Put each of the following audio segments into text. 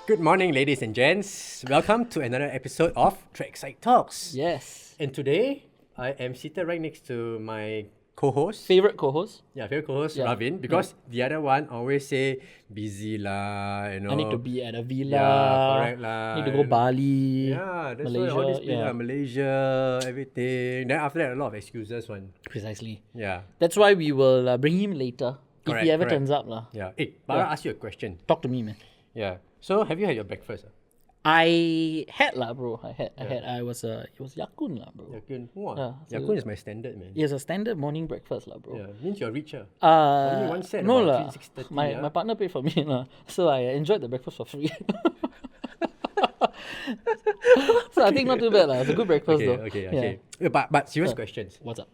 Good morning, ladies and gents. Welcome to another episode of TracksideTalks. Yes. And today, I am seated right next to my co-host. Favorite co-host? Favorite co-host, Ravin. Because the other one always say, busy lah, you know. I need to be at a villa. Yeah, correct lah. Need to go Bali. Yeah, that's Malaysia. why all these Malaysia, everything. Then after that, a lot of excuses one. Precisely. Yeah. That's why we will bring him later. If he ever turns up lah. Yeah. Hey, but I'll ask you a question. Talk to me, man. Yeah. So, have you had your breakfast? I had lah, bro. It was Yakun lah, bro. Yakun. Wow. So Yakun is my standard, man. It's a standard morning breakfast lah, bro. Yeah, means you're richer. Only one set no about lah. 6:30. My partner paid for me lah. So I enjoyed the breakfast for free. So I think not too bad lah. It's a good breakfast though. Okay. But serious questions. What's up?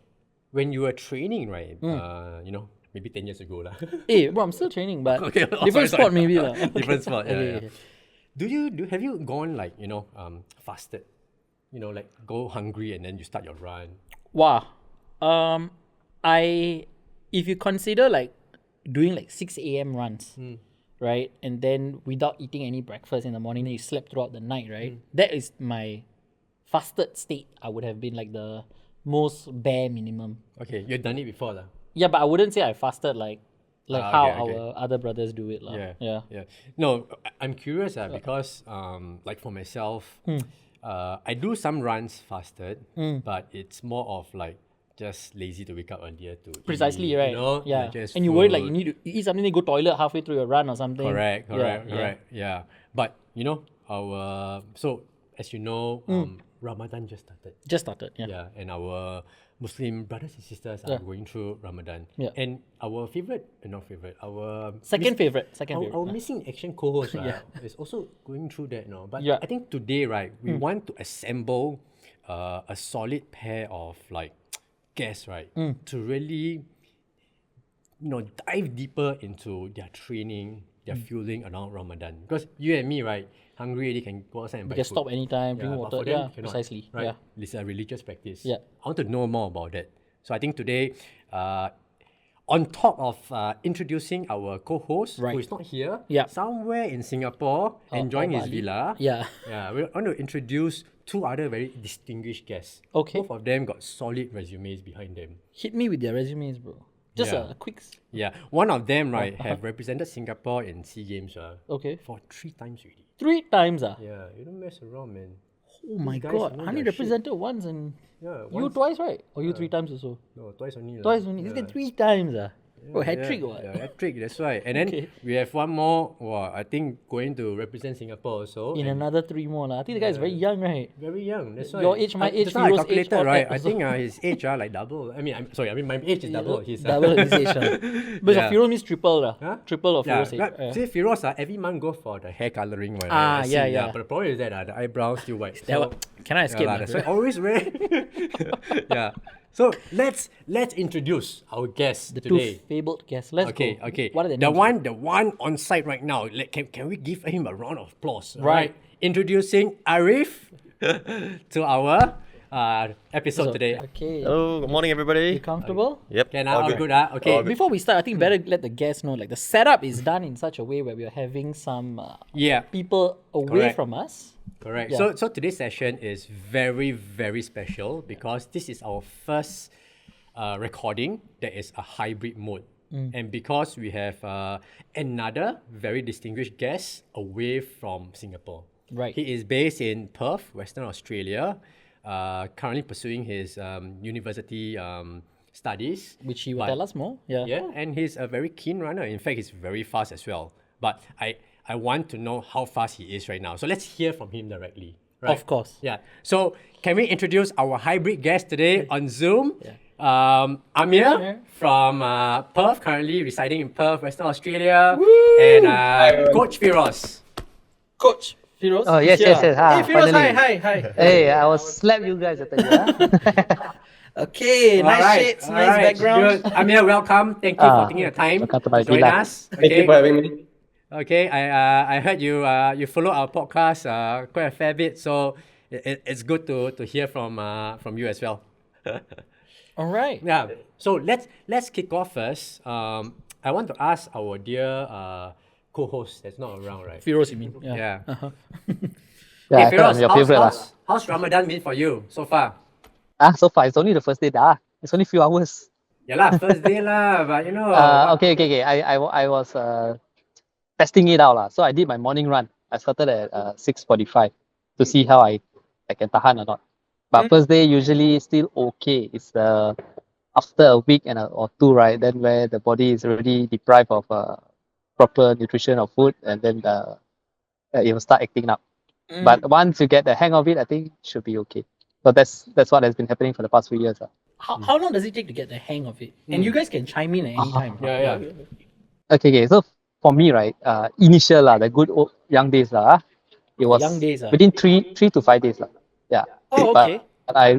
When you were training, right? Maybe 10 years ago lah. Bro, I'm still training, but sorry. sport maybe lah. Different sport. Yeah. Okay. Have you gone fasted? Like go hungry and then you start your run. Wow. If you consider like doing like 6 a.m. runs, right? And then without eating any breakfast in the morning, then you slept throughout the night, right? That is my fasted state. I would have been like the most bare minimum. Okay, you've done it before lah. Yeah, but I wouldn't say I fasted like how okay. our other brothers do it lah. Yeah. No, I'm curious because like for myself, I do some runs fasted, but it's more of like just lazy to wake up earlier to Precisely, eat, right? Yeah. And you worry like you need to eat something, then go toilet halfway through your run or something. Correct. Yeah. But our so as you know, Ramadan just started. Yeah. And our Muslim brothers and sisters are going through Ramadan. Yeah. And our second favorite. Our missing action co-host is also going through that now. But I think today, right, we want to assemble a solid pair of like guests, right, to really dive deeper into their training, their fueling around Ramadan. Because you and me, right, hungry already can go outside and buy You can food. stop anytime, drink water. But for them, cannot, Precisely. right? Yeah. It's a religious practice. Yeah. I want to know more about that. So I think today, on top of introducing our co-host, who is not here, somewhere in Singapore, enjoying his villa. Yeah. We want to introduce two other very distinguished guests. Okay. Both of them got solid resumes behind them. Hit me with their resumes, bro. Just a quick. Yeah. One of them, right, have represented Singapore in SEA Games for 3 times already. 3 times Yeah, you don't mess around, man. Oh my god. Honey represented once and you twice, right? Or you 3 times also? No, twice only. Twice only. Is it 3 times? Bro, hat-trick what? Yeah, hat-trick, that's why. And then we have one more, I think going to represent Singapore also. In another 3 more. I think the guy is very young, right? Very young, that's why. Your age, my age, Feroz I calculated, age, right? I think his age like double. I mean, my age is double. His, double his age. But Feroz means triple. Triple of Feroz age. See, Feroz every month go for the hair colouring one. Yeah. But the problem is that the eyebrows still white. Can I escape? That's why always wear. Yeah. So let's introduce our guests today. 2 fabled guests. Let's go. Okay. What are the names? The one on site right now. Can we give him a round of applause? Right. Introducing Arif to our episode today. Okay. Hello, good morning everybody. You comfortable? Yep. All good. Okay. Before we start, I think better let the guests know like the setup is done in such a way where we are having some people away from us. Correct. So today's session is very, very special because this is our first recording that is a hybrid mode. And because we have another very distinguished guest away from Singapore. Right. He is based in Perth, Western Australia, currently pursuing his university studies. Which he will tell us more. Yeah, and he's a very keen runner. In fact, he's very fast as well. But I want to know how fast he is right now. So let's hear from him directly. Right? Of course. Yeah. So can we introduce our hybrid guest today on Zoom? Amir from Perth, currently residing in Perth, Western Australia. Woo! And Coach Feroz. Coach Feroz? Oh, yes. Hi, hey, Feroz, hi. Hey, I will slap you guys at the Okay, nice shades, nice background. Good. Amir, welcome. Thank you for taking the time to join us. Thank you for having me. Okay, I heard you follow our podcast quite a fair bit, so it's good to hear from you as well. All right. Yeah. So let's kick off first. I want to ask our dear co-host that's not around, right? Feroz, you mean? Yeah. Uh-huh. Yeah, Hey, I thought I'm Feroz, your favorite lah. how's Ramadan been for you so far? So far it's only the first day It's only few hours. Yeah lah, first day lah, but you know. Okay. I was testing it out lah. So I did my morning run. I started at 6:45 to see how I can tahan or not. But first day usually still okay. It's after a week or two, right? Then where the body is already deprived of proper nutrition or food, and then it will start acting up. But once you get the hang of it, I think it should be okay. So that's what has been happening for the past few years. How long does it take to get the hang of it? And you guys can chime in at any time. Yeah. Okay. So for me, right, initial the good old young days it was Young days, within 3 to 5 days Yeah. Oh, But okay. I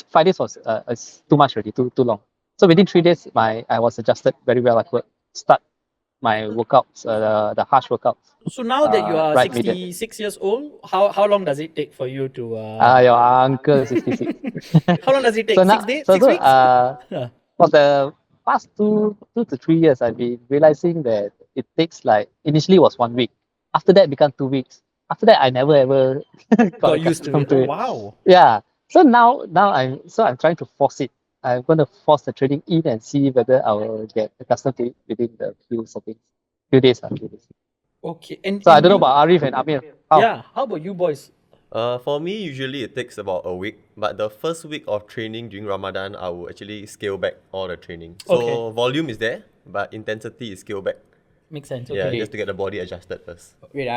5 days was it's too much already, too long. So within 3 days, I was adjusted very well. I could start my workouts, the harsh workouts. So now that you are right 66 years old, how long does it take for you to? Your uncle is 66. How long does it take? So now, 6 days? so, 6 so, weeks? Yeah. for the past 2 to 3 years, I've been realizing that it takes initially was 1 week. After that, it became 2 weeks. After that, I never ever Got used to accustomed it. Wow. Yeah. So now I'm trying to force it. I'm going to force the training in and see whether I will get accustomed to it within the few days. Okay. And So I don't know about Arif and Amir. How? Yeah. How about you boys? For me, usually it takes about a week. But the first week of training during Ramadan, I will actually scale back all the training. So Okay. volume is there, but intensity is scaled back. Makes sense. Yeah, Okay. just to get the body adjusted first. Wait,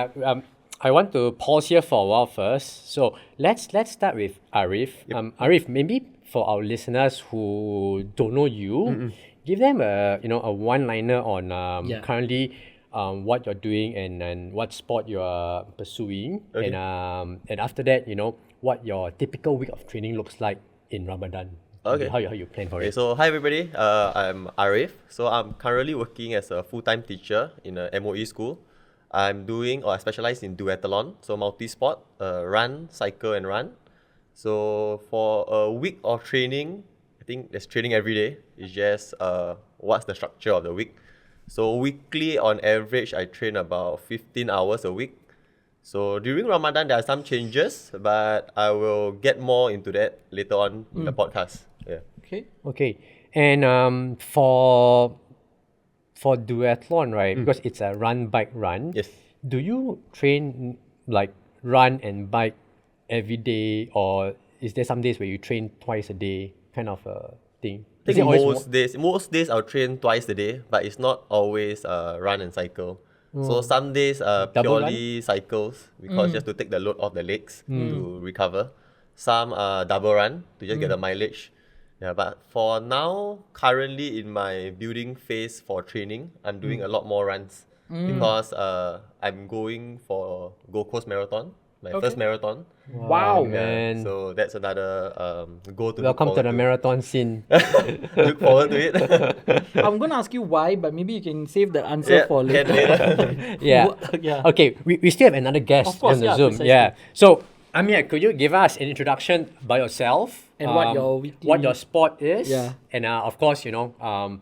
I want to pause here for a while first. So let's start with Arif. Arif, maybe for our listeners who don't know you, give them a one-liner on Yeah. currently what you're doing and what sport you are pursuing, Okay. and after that, what your typical week of training looks like in Ramadan. Okay. How you plan for Okay, it? so hi everybody. I'm Arif. So I'm currently working as a full-time teacher in a MOE school. I specialize in duathlon, so multi-sport, run, cycle, and run. So for a week of training, I think there's training every day. It's just what's the structure of the week. So weekly, on average, I train about 15 hours a week. So during Ramadan, there are some changes, but I will get more into that later on in the podcast. Yeah. Okay, and for duathlon, right? Because it's a run, bike, run. Yes. Do you train like run and bike every day, or is there some days where you train twice a day, kind of a thing? I Is it think always most days I'll train twice a day, but it's not always run and cycle. So some days purely cycles because just to take the load off the legs to recover. Some double run to just get the mileage. Yeah, but for now, currently in my building phase for training, I'm doing a lot more runs because I'm going for Gold Coast Marathon, my first marathon. Wow. man? So that's another goal to Welcome look to the forward marathon scene. Look forward to it. I'm gonna ask you why, but maybe you can save that answer for can later. Yeah. Yeah. Okay, we still have another guest Of course, on the yeah, Zoom. precisely. Yeah. So, Amir, could you give us an introduction by yourself And what your weekly- what your sport is? Yeah. And of course, how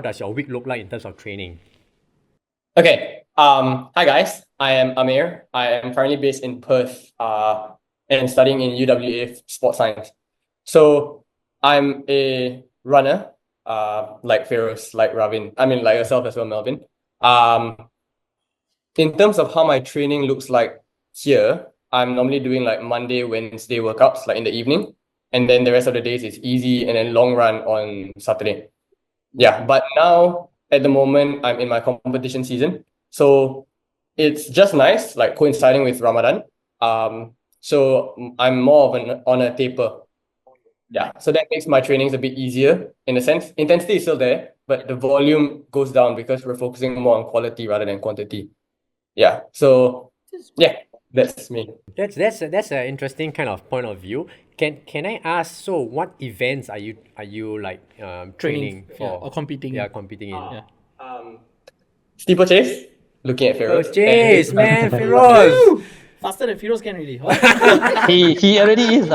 does your week look like in terms of training? Okay. Hi guys. I am Amir. I am currently based in Perth, and studying in UWA Sports Science. So I'm a runner, like Feroz, like Ravin. I mean, like yourself as well, Melvin. In terms of how my training looks like here, I'm normally doing like Monday, Wednesday workouts, like in the evening, and then the rest of the days is easy and then long run on Saturday. Yeah, but now at the moment I'm in my competition season, so it's just nice, like coinciding with Ramadan. So I'm more of on a taper. Yeah, so that makes my trainings a bit easier in a sense. Intensity is still there, but the volume goes down because we're focusing more on quality rather than quantity. Yeah, so yeah, that's me. That's an interesting kind of point of view. Can I ask? So, what events are you like training for? or competing. Yeah, competing in. Yeah. Steeplechase, looking at Feroz. Oh, Jeez, man, Feroz. Faster than Feroz can really. He already is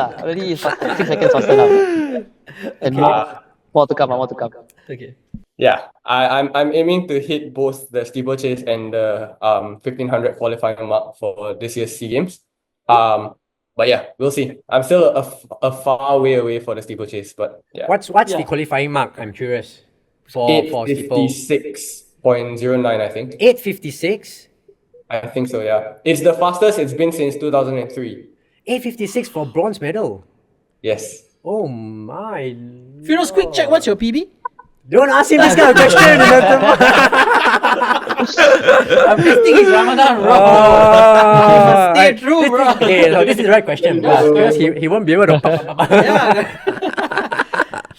6 seconds faster now. And more to come. Okay. I'm aiming to hit both the steeplechase and the 1500 qualifying mark for this year's SEA Games. But yeah, we'll see. I'm still a far way away for the steeplechase, but yeah. What's the qualifying mark? I'm curious. For steeple. 8:56.09, I think. 8:56. I think so, yeah. It's the fastest it's been since 2003. 8:56 for bronze medal. Yes. Oh my! Feroz, quick check. What's your PB? Don't ask him this kind of question. I'm testing his Ramadan, bro. Stay true, bro. Okay, so this is the right question because he won't be able to.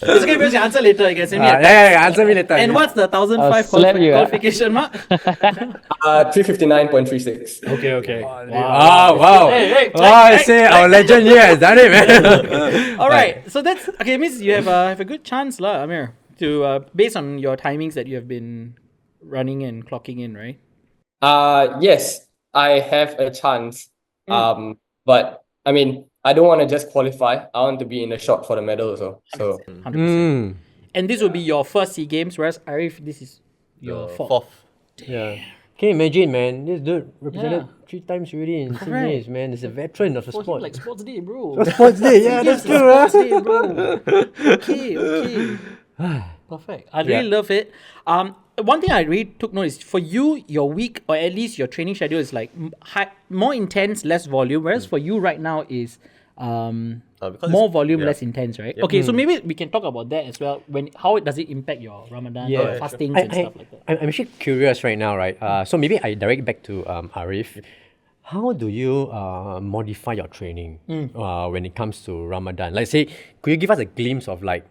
It's okay, Feroz, you answer later. You can send me a text. Yeah, answer me later. And what's the 1,005 slap you, qualification mark? 359.36. Okay. Wow. Hey, I say our legend here has done it, man. All right. So that's okay. Means you have a good chance, lah, Amir, to based on your timings that you have been running and clocking in, right? Yes, I have a chance. But I mean, I don't want to just qualify. I want to be in the shot for the medal also. So 100%. And this will be your first SEA Games, whereas Arif, this is your fourth. Yeah. Can you imagine, man? This dude represented 3 times already in SEA Games, man. He's a veteran of the sport. Like sports day, bro. Sports day, yeah, that's true, huh? Sports day, bro. Okay. Perfect. I really love it. One thing I really took note is for you, your week or at least your training schedule is like more intense, less volume. Whereas for you right now is more volume, less intense, right? Yep. Okay, so maybe we can talk about that as well. How does it impact your Ramadan fastings and stuff like that? I'm actually curious right now, right? So maybe I direct back to Arif. How do you modify your training when it comes to Ramadan? Like, say, could you give us a glimpse of like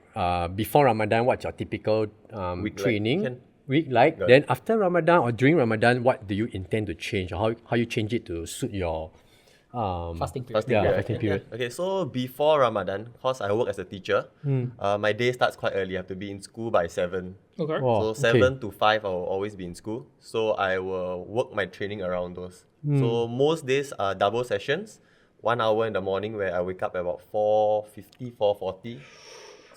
before Ramadan, what's your typical training week like? Then after Ramadan or during Ramadan, what do you intend to change, or how you change it to suit your Fasting period. fasting period. Okay, so before Ramadan, because I work as a teacher, my day starts quite early. I have to be in school by 7. Okay. Wow, So 7 to 5, I will always be in school. So I will work my training around those. So most days are double sessions. 1 hour in the morning where I wake up at about 4:50, 4:40.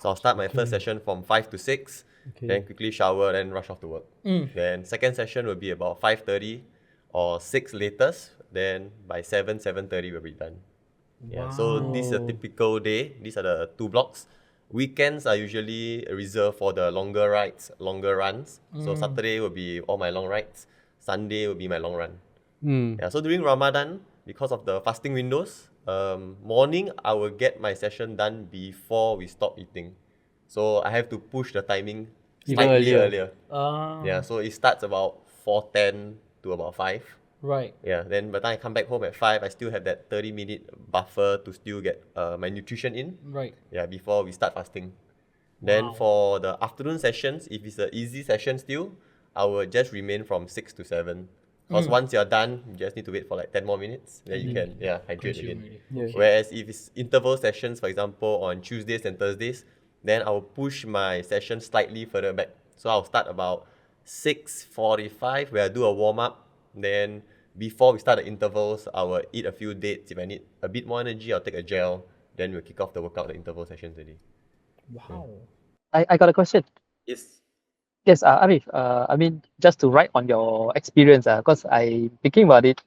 So I'll start my first session from 5 to 6. Then quickly shower, then rush off to work. Then second session will be about 5:30 or 6 latest. Then by 7:30 we'll be done. Yeah. So this is a typical day. These are the 2 blocks. Weekends are usually reserved for the longer rides, longer runs. So Saturday will be all my long rides. Sunday will be my long run. Yeah. So during Ramadan, because of the fasting windows, morning I will get my session done before we stop eating. So I have to push the timing slightly earlier. Yeah. So it starts about 4:10 to about 5. Right. Yeah, then by the time I come back home at 5, I still have that 30-minute buffer to still get my nutrition in. Right. Yeah, before we start fasting. Then for the afternoon sessions, if it's an easy session still, I will just remain from 6 to 7. Because once you're done, you just need to wait for like 10 more minutes. Then you can hydrate again. Whereas if it's interval sessions, for example, on Tuesdays and Thursdays, then I will push my session slightly further back. So I'll start about 6:45 where I do a warm-up. Then before we start the intervals, I will eat a few dates. If I need a bit more energy, I'll take a gel. Then we'll kick off the workout, the interval sessions already. Wow. I got a question. Yes. Yes, Arif, I mean, just to write on your experience, because I thinking about it,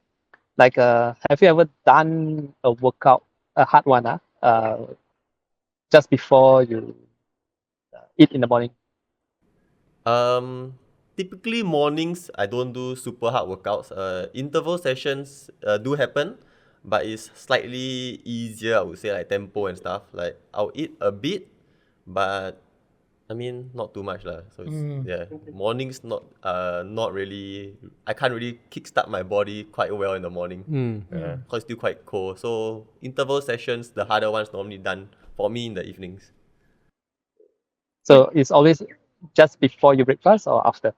like, have you ever done a workout, a hard one, just before you eat in the morning? Typically mornings, I don't do super hard workouts. Interval sessions do happen, but it's slightly easier, I would say, like tempo and stuff. Like I'll eat a bit, but I mean, not too much lah. So it's, mornings not really. I can't really kickstart my body quite well in the morning. Because it's still quite cold. So interval sessions, the harder ones, normally done for me in the evenings. So it's always just before you breakfast or after?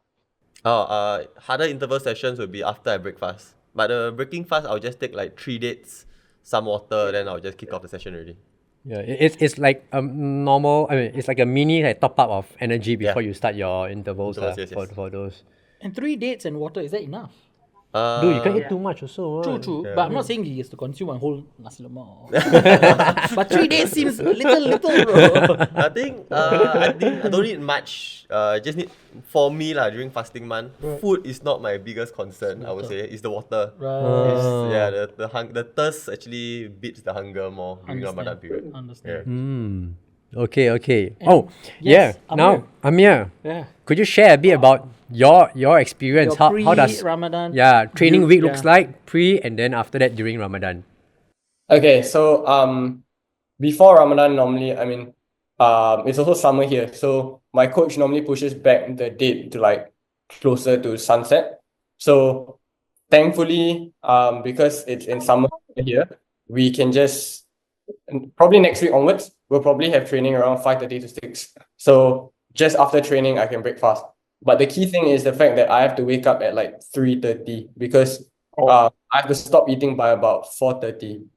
Harder interval sessions will be after I break fast. But the breaking fast, I'll just take like 3 dates, some water, then I'll just kick off the session already. Yeah, it's like a normal. I mean, it's like a mini top up of energy before you start your intervals. Yes. For those. And 3 dates and water, is that enough? Dude, you can't eat too much also. True. Yeah. But I'm not saying he has to consume one whole nasi lemak. But 3 days seems little, bro. I don't need much. Just need for me lah during fasting month. Food is not my biggest concern. I would say it's the water. Right. It's, the thirst actually beats the hunger more during Ramadan period. Understand. Yeah. Okay. yes, Now, Amir, Yeah. could you share a bit about your experience? Your How does Ramadan? training week looks yeah. like pre and then after that during Ramadan? Okay, so before Ramadan normally, I mean, it's also summer here, so my coach normally pushes back the date to like closer to sunset. So thankfully, because it's in summer here, we can just probably next week onwards, we'll probably have training around 5:30 to 6. So just after training, I can break fast. But the key thing is the fact that I have to wake up at like 3:30 because I have to stop eating by about 4:30.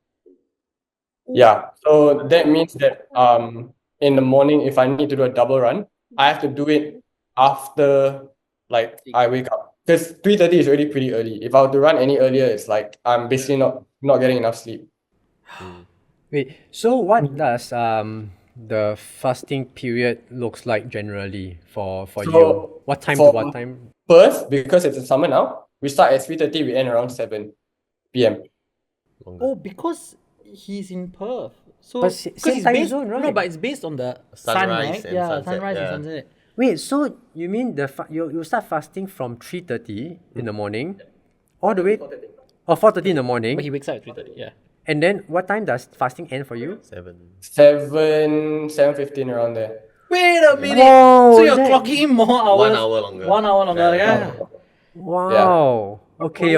Yeah, so that means that in the morning, if I need to do a double run, I have to do it after like I wake up because 3:30 is already pretty early. If I were to run any earlier, it's like I'm basically not getting enough sleep. Wait, so what does the fasting period looks like generally for So, you? What time to for- what time? Perth, because it's in summer now, we start at 3:30, we end around 7 p.m. Oh, because he's in Perth. So But 'cause same it's time based, zone, No, right? but it's based on the sun, Sunrise right? and Yeah, sunset, sunrise and yeah. sunset. Wait, so you mean you start fasting from 3:30 in the morning, all the way, or 4:30 in the morning, But he wakes up at 3:30. Yeah. and then what time does fasting end for you? 7:15 around there. Wait a minute. Whoa, so you're that- clocking in more hours. 1 hour longer. 1 hour longer. Yeah. Wow. Okay.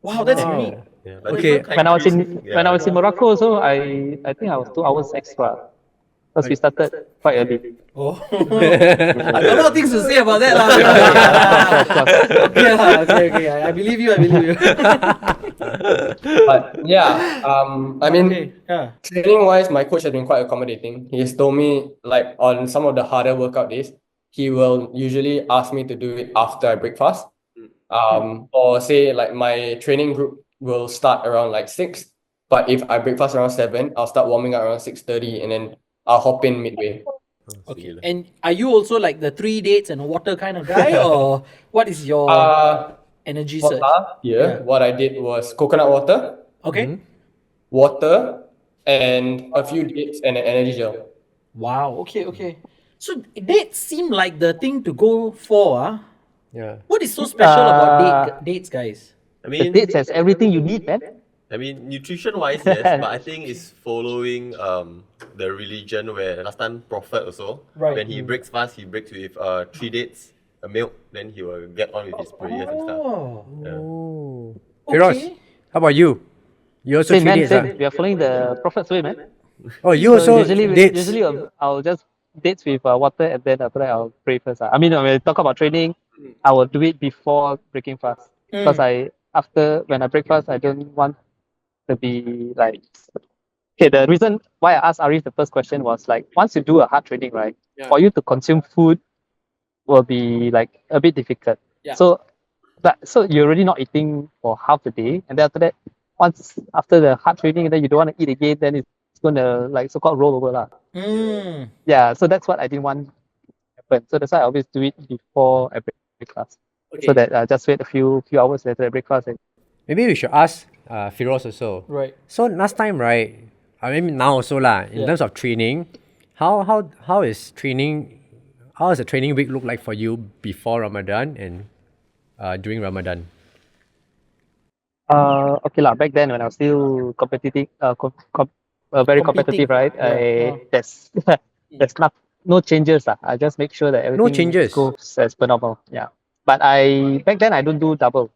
Wow, that's Wow. unique. Yeah, but Okay. different When I was in countries- when I was in Morocco, so I think I was 2 hours extra because we started quite early. Oh. I got a lot of things to say about that. lah. Okay. I believe you. But yeah, I mean, Okay. Yeah. training wise, my coach has been quite accommodating. He's told me like on some of the harder workout days, he will usually ask me to do it after I break fast. Or say like my training group will start around like 6, but if I break fast around 7, I'll start warming up around 6:30 and then I'll hop in midway. Okay. And are you also like the 3 dates and water kind of guy, or what is your energy For surge? last year, what I did was coconut water, Okay. water, and a few dates and an energy gel. Wow. Okay. So dates seem like the thing to go for. Yeah. What is so special about dates, guys? I The mean, dates has everything you need, man. I mean, nutrition-wise, yes, but I think it's following the religion where last time Prophet also, Right. when he breaks fast, he breaks with 3 dates, a milk, then he will get on with his prayers and stuff. Oh. Oh. Feroz, Okay. how about you? You also Same, 3 man. days, Same. We are following the Prophet's way, man. Oh, you So also dates. usually I'll just dates with water, and then after that I'll pray first. I mean, when we talk about training, I will do it before breaking fast because when I break fast, I don't want to be like. Okay, the reason why I asked Arif the first question was like once you do a hard training, right, for you to consume food will be like a bit difficult. Yeah. So you're already not eating for half the day, and then after that, once after the hard training, then you don't want to eat again, then it's gonna like so-called roll over lah. Yeah, so that's what I didn't want to happen. So that's why I always do it before I break fast. So that I just wait a few hours later I break fast. And Maybe we should ask Feroz also. Right. So last time, right? I mean now also lah. In terms of training, how is training? How does the training week look like for you before Ramadan and during Ramadan? Okay lah. Back then when I was still competitive, very competitive, right? There's no changes lah. I just make sure that everything changes? goes as per normal. Yeah. But back then I don't do double.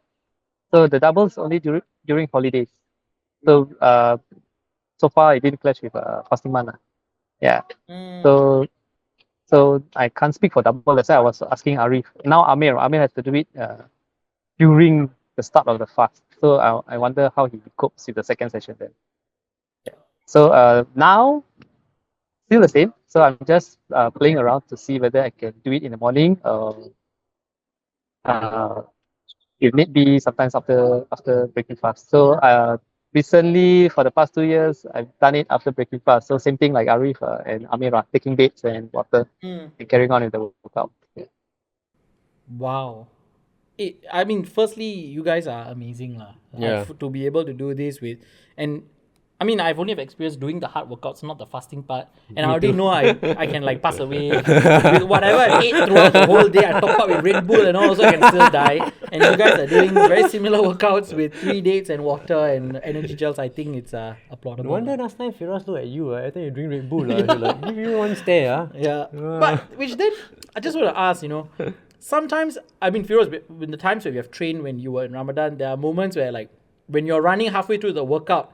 So the doubles only during holidays. So so far I didn't clash with fasting month. Yeah. So I can't speak for double. That's why I was asking Arif. Now Amir has to do it during the start of the fast. So I wonder how he copes with the second session then. Yeah. So now still the same. So I'm just playing around to see whether I can do it in the morning if need be, sometimes after breaking fast. So recently, for the past 2 years, I've done it after breaking fast. So same thing like Arif and Amir, taking dates and water and carrying on with the workout. Yeah. Wow. I mean, firstly, you guys are amazing, lah. Yeah. To be able to do this with, and I mean, I've only have experience doing the hard workouts, not the fasting part. And I already know I can like pass away with whatever I ate throughout the whole day. I top up with Red Bull and all, so I can still die. And you guys are doing very similar workouts with 3 dates and water and energy gels. I think it's applaudable. No wonder last time Feroz look at you. I think you drink Red Bull. He like, give you one stare. Yeah. But which then, I just want to ask, sometimes, I mean, Feroz, in the times where you have trained when you were in Ramadan, there are moments where, like, when you're running halfway through the workout,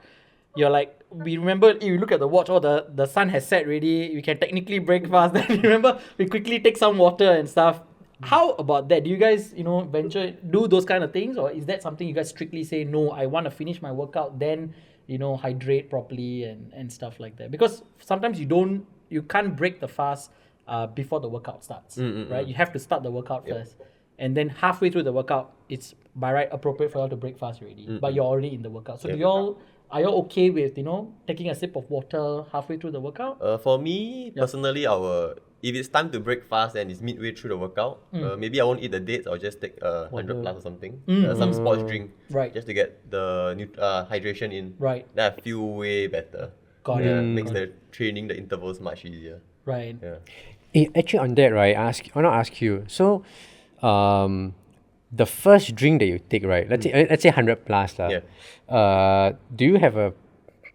you're like, we remember, you look at the watch, the sun has set already, we can technically break fast. Then you remember, we quickly take some water and stuff. How about that? Do you guys, do those kind of things? Or is that something you guys strictly say, no, I want to finish my workout, then, hydrate properly and stuff like that? Because sometimes you can't break the fast before the workout starts, right? You have to start the workout first. And then halfway through the workout, it's by right appropriate for y'all to break fast already. But you're already in the workout. So are y'all okay with, taking a sip of water halfway through the workout? For me, personally, if it's time to break fast and it's midway through the workout, maybe I won't eat the dates. I'll just take 100 plus or something, some sports drink, Right. just to get the hydration in. Right. Then I feel way better. Got it. Makes the training, the intervals much easier. Right. Yeah. Actually, on that, right, I want to ask you. So, the first drink that you take, right? Let's say 100 plus, do you have a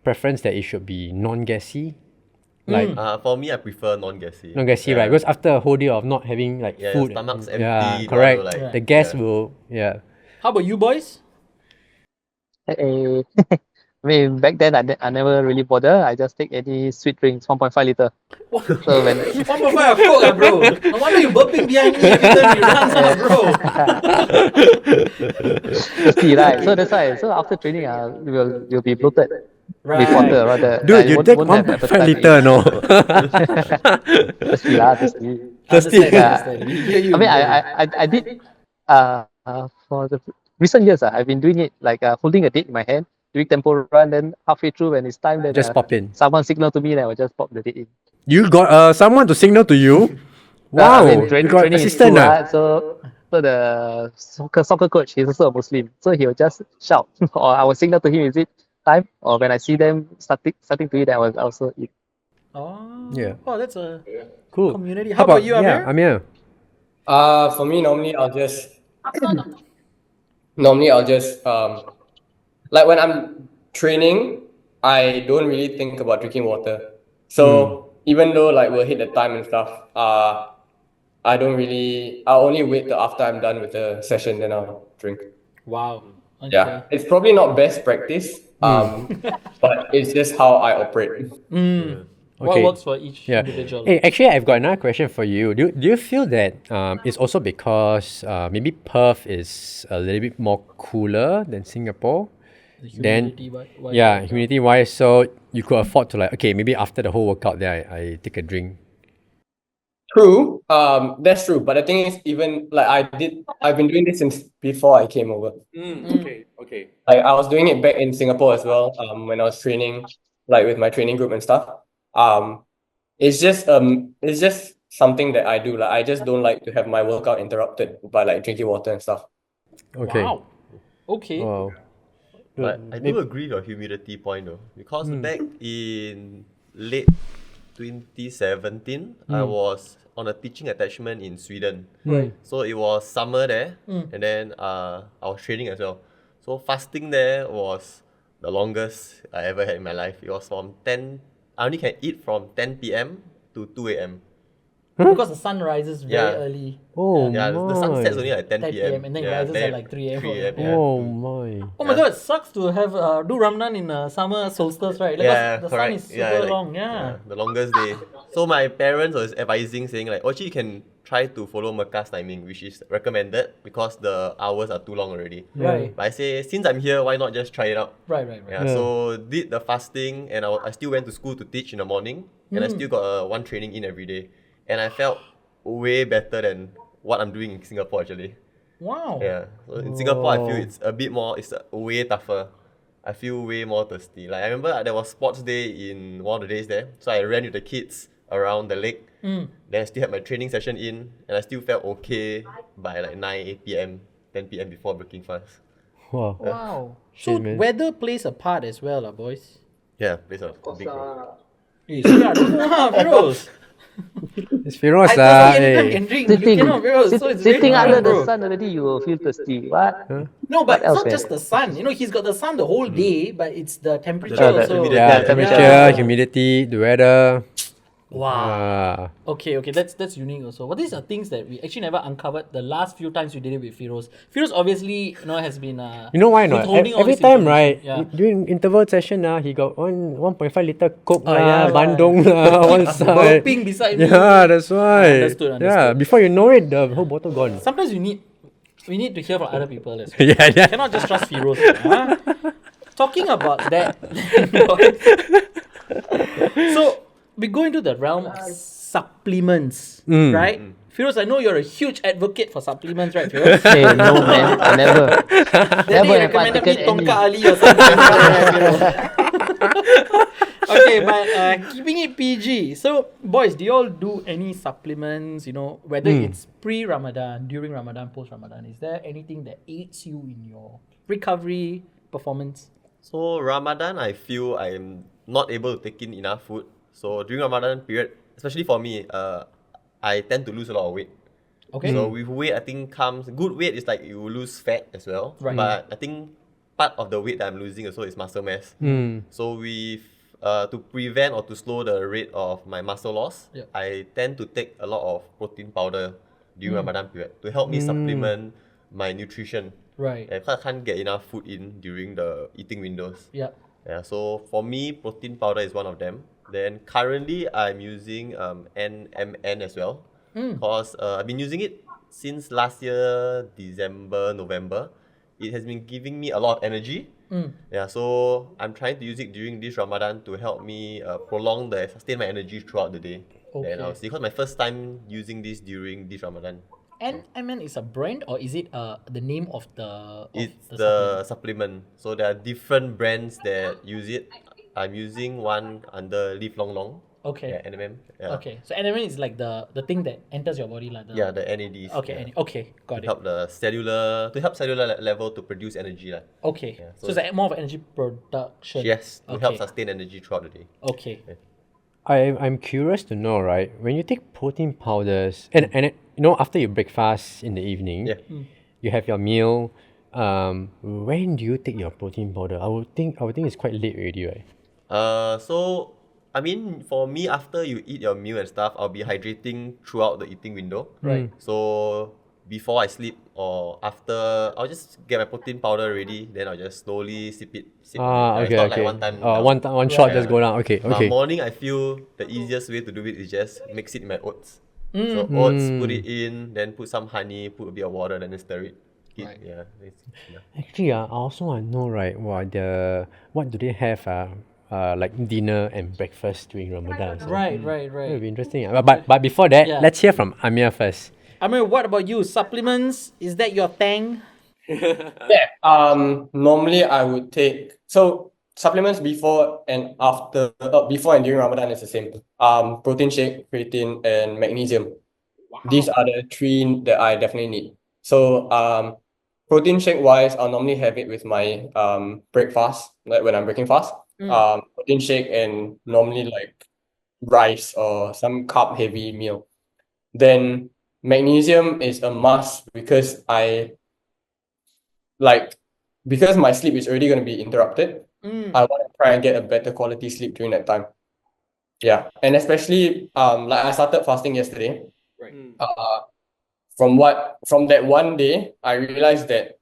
preference that it should be non-gassy? Like For me, I prefer non-gassy. non-gassy, right? Because after a whole day of not having like food, your stomach's empty. yeah, you correct. don't wanna, The gas will, How about you boys? I mean, back then I never really bother. I just take any sweet drinks, 1.5 liter. So when 1.5 of Coke, bro. No wonder you burping behind me every time you run, bro. thirsty, right? So that's why. So after training, you'll be bloated with water rather. dude, you take won't have 1.5 appetite. liter, no? Thirsty, thirsty. Thirsty. Understand. We hear you. I mean, I did for the recent years. I've been doing it like holding a date in my hand, doing tempo run. Then halfway through, when it's time, then Just pop in. someone signal to me, then I will just pop the date in. You got someone to signal to you? Wow, I mean, you got training is assistant, school, ah? so the soccer coach, he's also a Muslim, so he will just shout, or I will signal to him, is it time? Or when I see them starting to eat, then I will also eat. Oh, Yeah. Oh, that's a Cool. community. How about you, Amir? Yeah, Amir. For me, normally I'll just like when I'm training, I don't really think about drinking water. So even though like we'll hit the time and stuff, I'll only wait till after I'm done with the session, then I'll drink. Wow. Okay. Yeah. It's probably not best practice, but it's just how I operate. What Okay. works for each individual? Hey, actually, I've got another question for you. Do you feel that it's also because maybe Perth is a little bit more cooler than Singapore? Then, Humidity-wise. humidity-wise, so you could afford to like, okay, maybe after the whole workout, then I take a drink. True. That's true. But the thing is, even like I've been doing this since before I came over. Okay. Like I was doing it back in Singapore as well. When I was training, like with my training group and stuff. It's just something that I do. Like I just don't like to have my workout interrupted by like drinking water and stuff. Okay. Wow. Okay. Wow. But I do agree with your humidity point though, because back in late 2017, I was on a teaching attachment in Sweden. Right. So it was summer there, and then I was training as well. So fasting there was the longest I ever had in my life. It was from 10. I only can eat from 10 p.m. to 2 a.m. Because the sun rises very Yeah. early. Oh Yeah, the sun my. sets only at 10 10 p.m. p.m. and then it Yeah, rises then at like 3 a.m. 3 a.m. Yeah. Oh my. Oh my god, it sucks to have do Ramadan in summer solstice, right? Like, Yeah, the sun correct. is super Yeah, like, long. Yeah. the longest day. So my parents was advising, saying like, actually you can try to follow Mekah's timing, which is recommended because the hours are too long already. Right. But I say, since I'm here, why not just try it out? Right. Yeah, so did the fasting, and I still went to school to teach in the morning, and I still got one training in every day, and I felt way better than what I'm doing in Singapore actually. Wow. Yeah. So in Singapore, I feel it's a bit more, it's way tougher. I feel way more thirsty. Like I remember there was sports day in one of the days there. So I ran with the kids around the lake. Then I still had my training session in, and I still felt okay by like 9, 8 p.m., 10 p.m. before breaking fast. Wow. Wow. Shit, So man. weather plays a part as well, boys. Yeah, plays a big role. Hey, Surya, don't know Feroz. It's Feroz. I thought anytime Hey. can drink. Sitting, You cannot, Feroz. So it's sitting very under different, the bro. sun already, you will feel thirsty. What? No, but What it's else, not man? just the sun. You know, he's got the sun the whole day, but it's the temperature The also. humidity. Yeah, Yeah, temperature, yeah. humidity, the weather. Wow. Okay, that's unique also. But these are things that we actually never uncovered the last few times we did it with Feroz. Feroz obviously, has been You know why not? withholding all Every this time, right? information. Yeah. During interval session, he got 1.5 liter Coke, Oh, yeah, bandung one side. Burping beside me. Yeah, that's why. Understood. Yeah, before you know it, the whole bottle gone. Sometimes we need to hear from other people as well. Yeah. Cannot just trust Feroz. Talking about that, so we go into the realm of supplements, right? Feroz, I know you're a huge advocate for supplements, right, Feroz? Hey, no, man. I never. That Never day have I recommended me taken Tonka any. Ali or something. Okay, but keeping it PG. So, boys, do you all do any supplements? Whether it's pre-Ramadan, during Ramadan, post-Ramadan, is there anything that aids you in your recovery, performance? So Ramadan, I feel I'm not able to take in enough food. So during Ramadan period, especially for me, I tend to lose a lot of weight. Okay. So with weight, I think comes good weight is like you lose fat as well. Right. But I think part of the weight that I'm losing also is muscle mass. So with to prevent or to slow the rate of my muscle loss, Yeah. I tend to take a lot of protein powder during Ramadan period to help me supplement my nutrition. Right. I can't get enough food in during the eating windows. Yeah. Yeah, so for me, protein powder is one of them. Then currently, I'm using NMN as well. Because I've been using it since last year, December, November. It has been giving me a lot of energy. Yeah, so I'm trying to use it during this Ramadan to help me sustain my energy throughout the day. Okay. And I'll see, because my first time using this during this Ramadan. NMN is a brand, or is it the name of the It's the the supplement. So there are different brands that use it. I'm using one under Live Long Long. Okay. Yeah, NMM. Yeah. Okay. So NMN is like the thing that enters your body, like Yeah, the NADs. Okay. Yeah. Okay. Got it. To help cellular level to produce energy. Okay. Yeah, so it's like more of energy production. Yes, to help Okay. sustain energy throughout the day. Okay. I'm curious to know, right? When you take protein powders, and after your breakfast in the evening, Yeah. you have your meal. When do you take your protein powder? I would think it's quite late already, right? So I mean, for me, after you eat your meal and stuff, I'll be hydrating throughout the eating window. Right. So before I sleep or after, I'll just get my protein powder ready. Then I'll just slowly sip it. It's Okay, not okay. like one time. One shot Yeah. just go down. Okay, But okay. morning, I feel the easiest way to do it is just mix it in my oats. So oats, put it in, then put some honey, put a bit of water, then stir it. Eat. Right. Yeah. Actually, I also want to know, right? What do they have? Like dinner and breakfast during Ramadan. So Right. It'll be interesting. But before that, Yeah. let's hear from Amir first. Amir, what about you? Supplements? Is that your thing? Yeah. Normally I would take supplements before and after, before and during Ramadan is the same. Protein shake, creatine, and magnesium. These are the three that I definitely need. So protein shake wise, I'll normally have it with my breakfast, like when I'm breaking fast. Protein shake and normally like rice or some carb heavy meal. Then magnesium is a must because because my sleep is already going to be interrupted. I want to try and get a better quality sleep during that time. Yeah, and especially like I started fasting yesterday. Right. From that one day, I realized that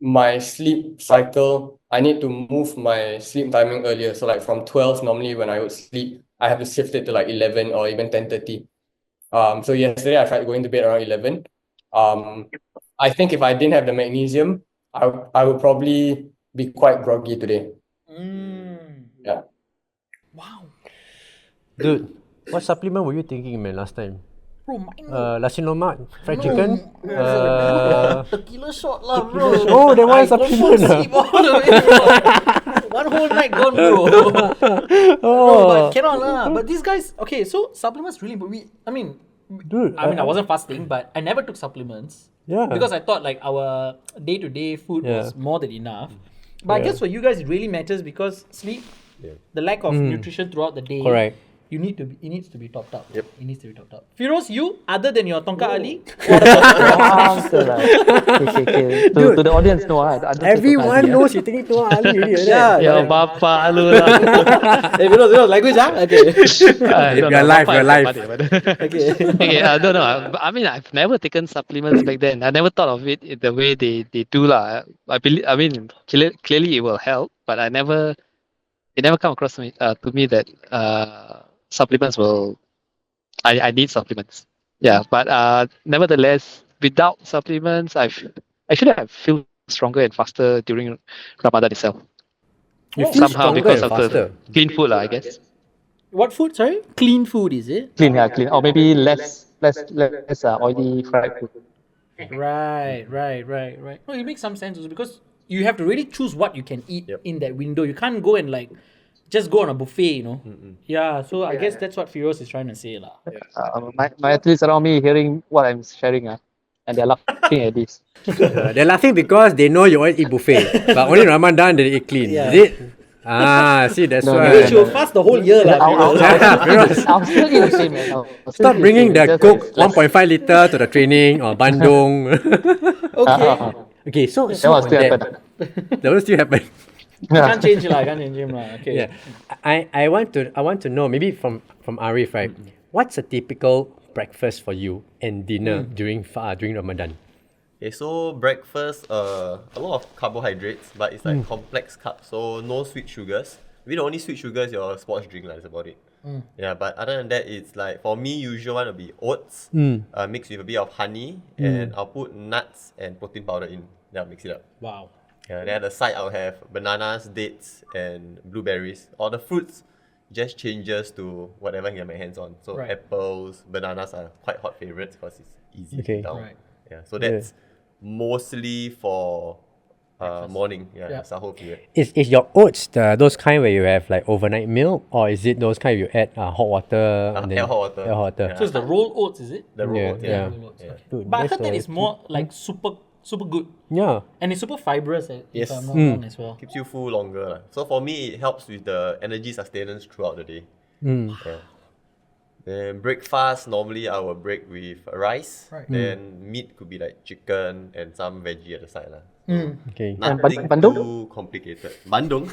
my sleep cycle, I need to move my sleep timing earlier. So like from 12 normally when I would sleep, I have to shift it to like 11 or even 10:30. So yesterday I tried going to bed around 11. I think if I didn't have the magnesium, I would probably be quite groggy today. Yeah. Wow. Dude, what supplement were you taking, man, last time? Bro, mine nasi lemak, fried chicken. tequila shot lah, bro. Oh, that one I confirm supplement. sleep all the way, bro. One whole night gone, bro. Bro, but cannot lah. But these guys, okay, so supplements really, Dude, I wasn't fasting, but I never took supplements. Yeah. Because I thought like our day-to-day food Yeah. was more than enough. But I guess for you guys it really matters because sleep, the lack of nutrition throughout the day. Correct. It needs to be topped up. Yep. It needs to be topped up. Feroz, you other than your Tongkat Ali, Okay. To the audience, no, I don't take Everyone Tongkat Ali, knows you taking to Ali already. Yeah. Ya bapa lu lah. Feroz, language Okay. You're live. Okay, I don't know. I mean, I've never taken supplements back then. I never thought of it in the way they do lah. I mean, clearly it will help, but it never come across to me that supplements will. I need supplements. Yeah, but nevertheless, without supplements, I feel stronger and faster during Ramadan itself. You feel Somehow stronger because and of faster. the clean food, I guess. What food? Sorry, clean food is it? Clean, or maybe less oily fried food. Right. No, it makes some sense also because you have to really choose what you can eat in that window. You can't go and like just go on a buffet, you know. Yeah, so I guess that's what Feroz is trying to say lah. My athletes around me hearing what I'm sharing, and they're laughing at this. They're laughing because they know you always eat buffet. But only Ramadan they eat clean. Yeah. Is it? See, that's No, why. Maybe she'll fast the whole year lah. Feroz. I'll still eat the same, man. Stop bringing the Coke 1.5 liter to the training or Bandung. Okay. Okay, so That will still happen. That will still happen. Can't change him lah. Okay. Yeah, I want to know maybe from Arif, right? What's a typical breakfast for you and dinner during Ramadan? Okay, so breakfast, a lot of carbohydrates, but it's like complex carbs, so no sweet sugars. Maybe the only sweet sugar is your sports drink, that's about it. Yeah, but other than that, it's like, for me, usual one will be oats, mixed with a bit of honey, and I'll put nuts and protein powder in. Then I'll mix it up. Wow. Yeah, then at the side, I'll have bananas, dates, and blueberries. All the fruits just changes to whatever I can get my hands on. So Right. apples, bananas are quite hot favorites because it's easy Okay. to down. Right. Yeah, so that's mostly for morning, Yeah. sahur period. Is your oats those kind where you have like overnight milk, or is it those kind you add hot water? And then Add hot water. Add hot water. Yeah. So it's the rolled oats, is it? The roll, Yeah. Rolled oats, okay. Dude, But I that's heard that a- is more like super good. Yeah. And it's super fibrous, Yes. if I'm not wrong as well. Keeps you full longer lah. So for me, it helps with the energy sustenance throughout the day. Yeah. Then breakfast, normally I will break with rice. Right. Then meat could be like chicken and some veggie at the side lah. Okay. Nothing Bandung? too complicated. Bandung?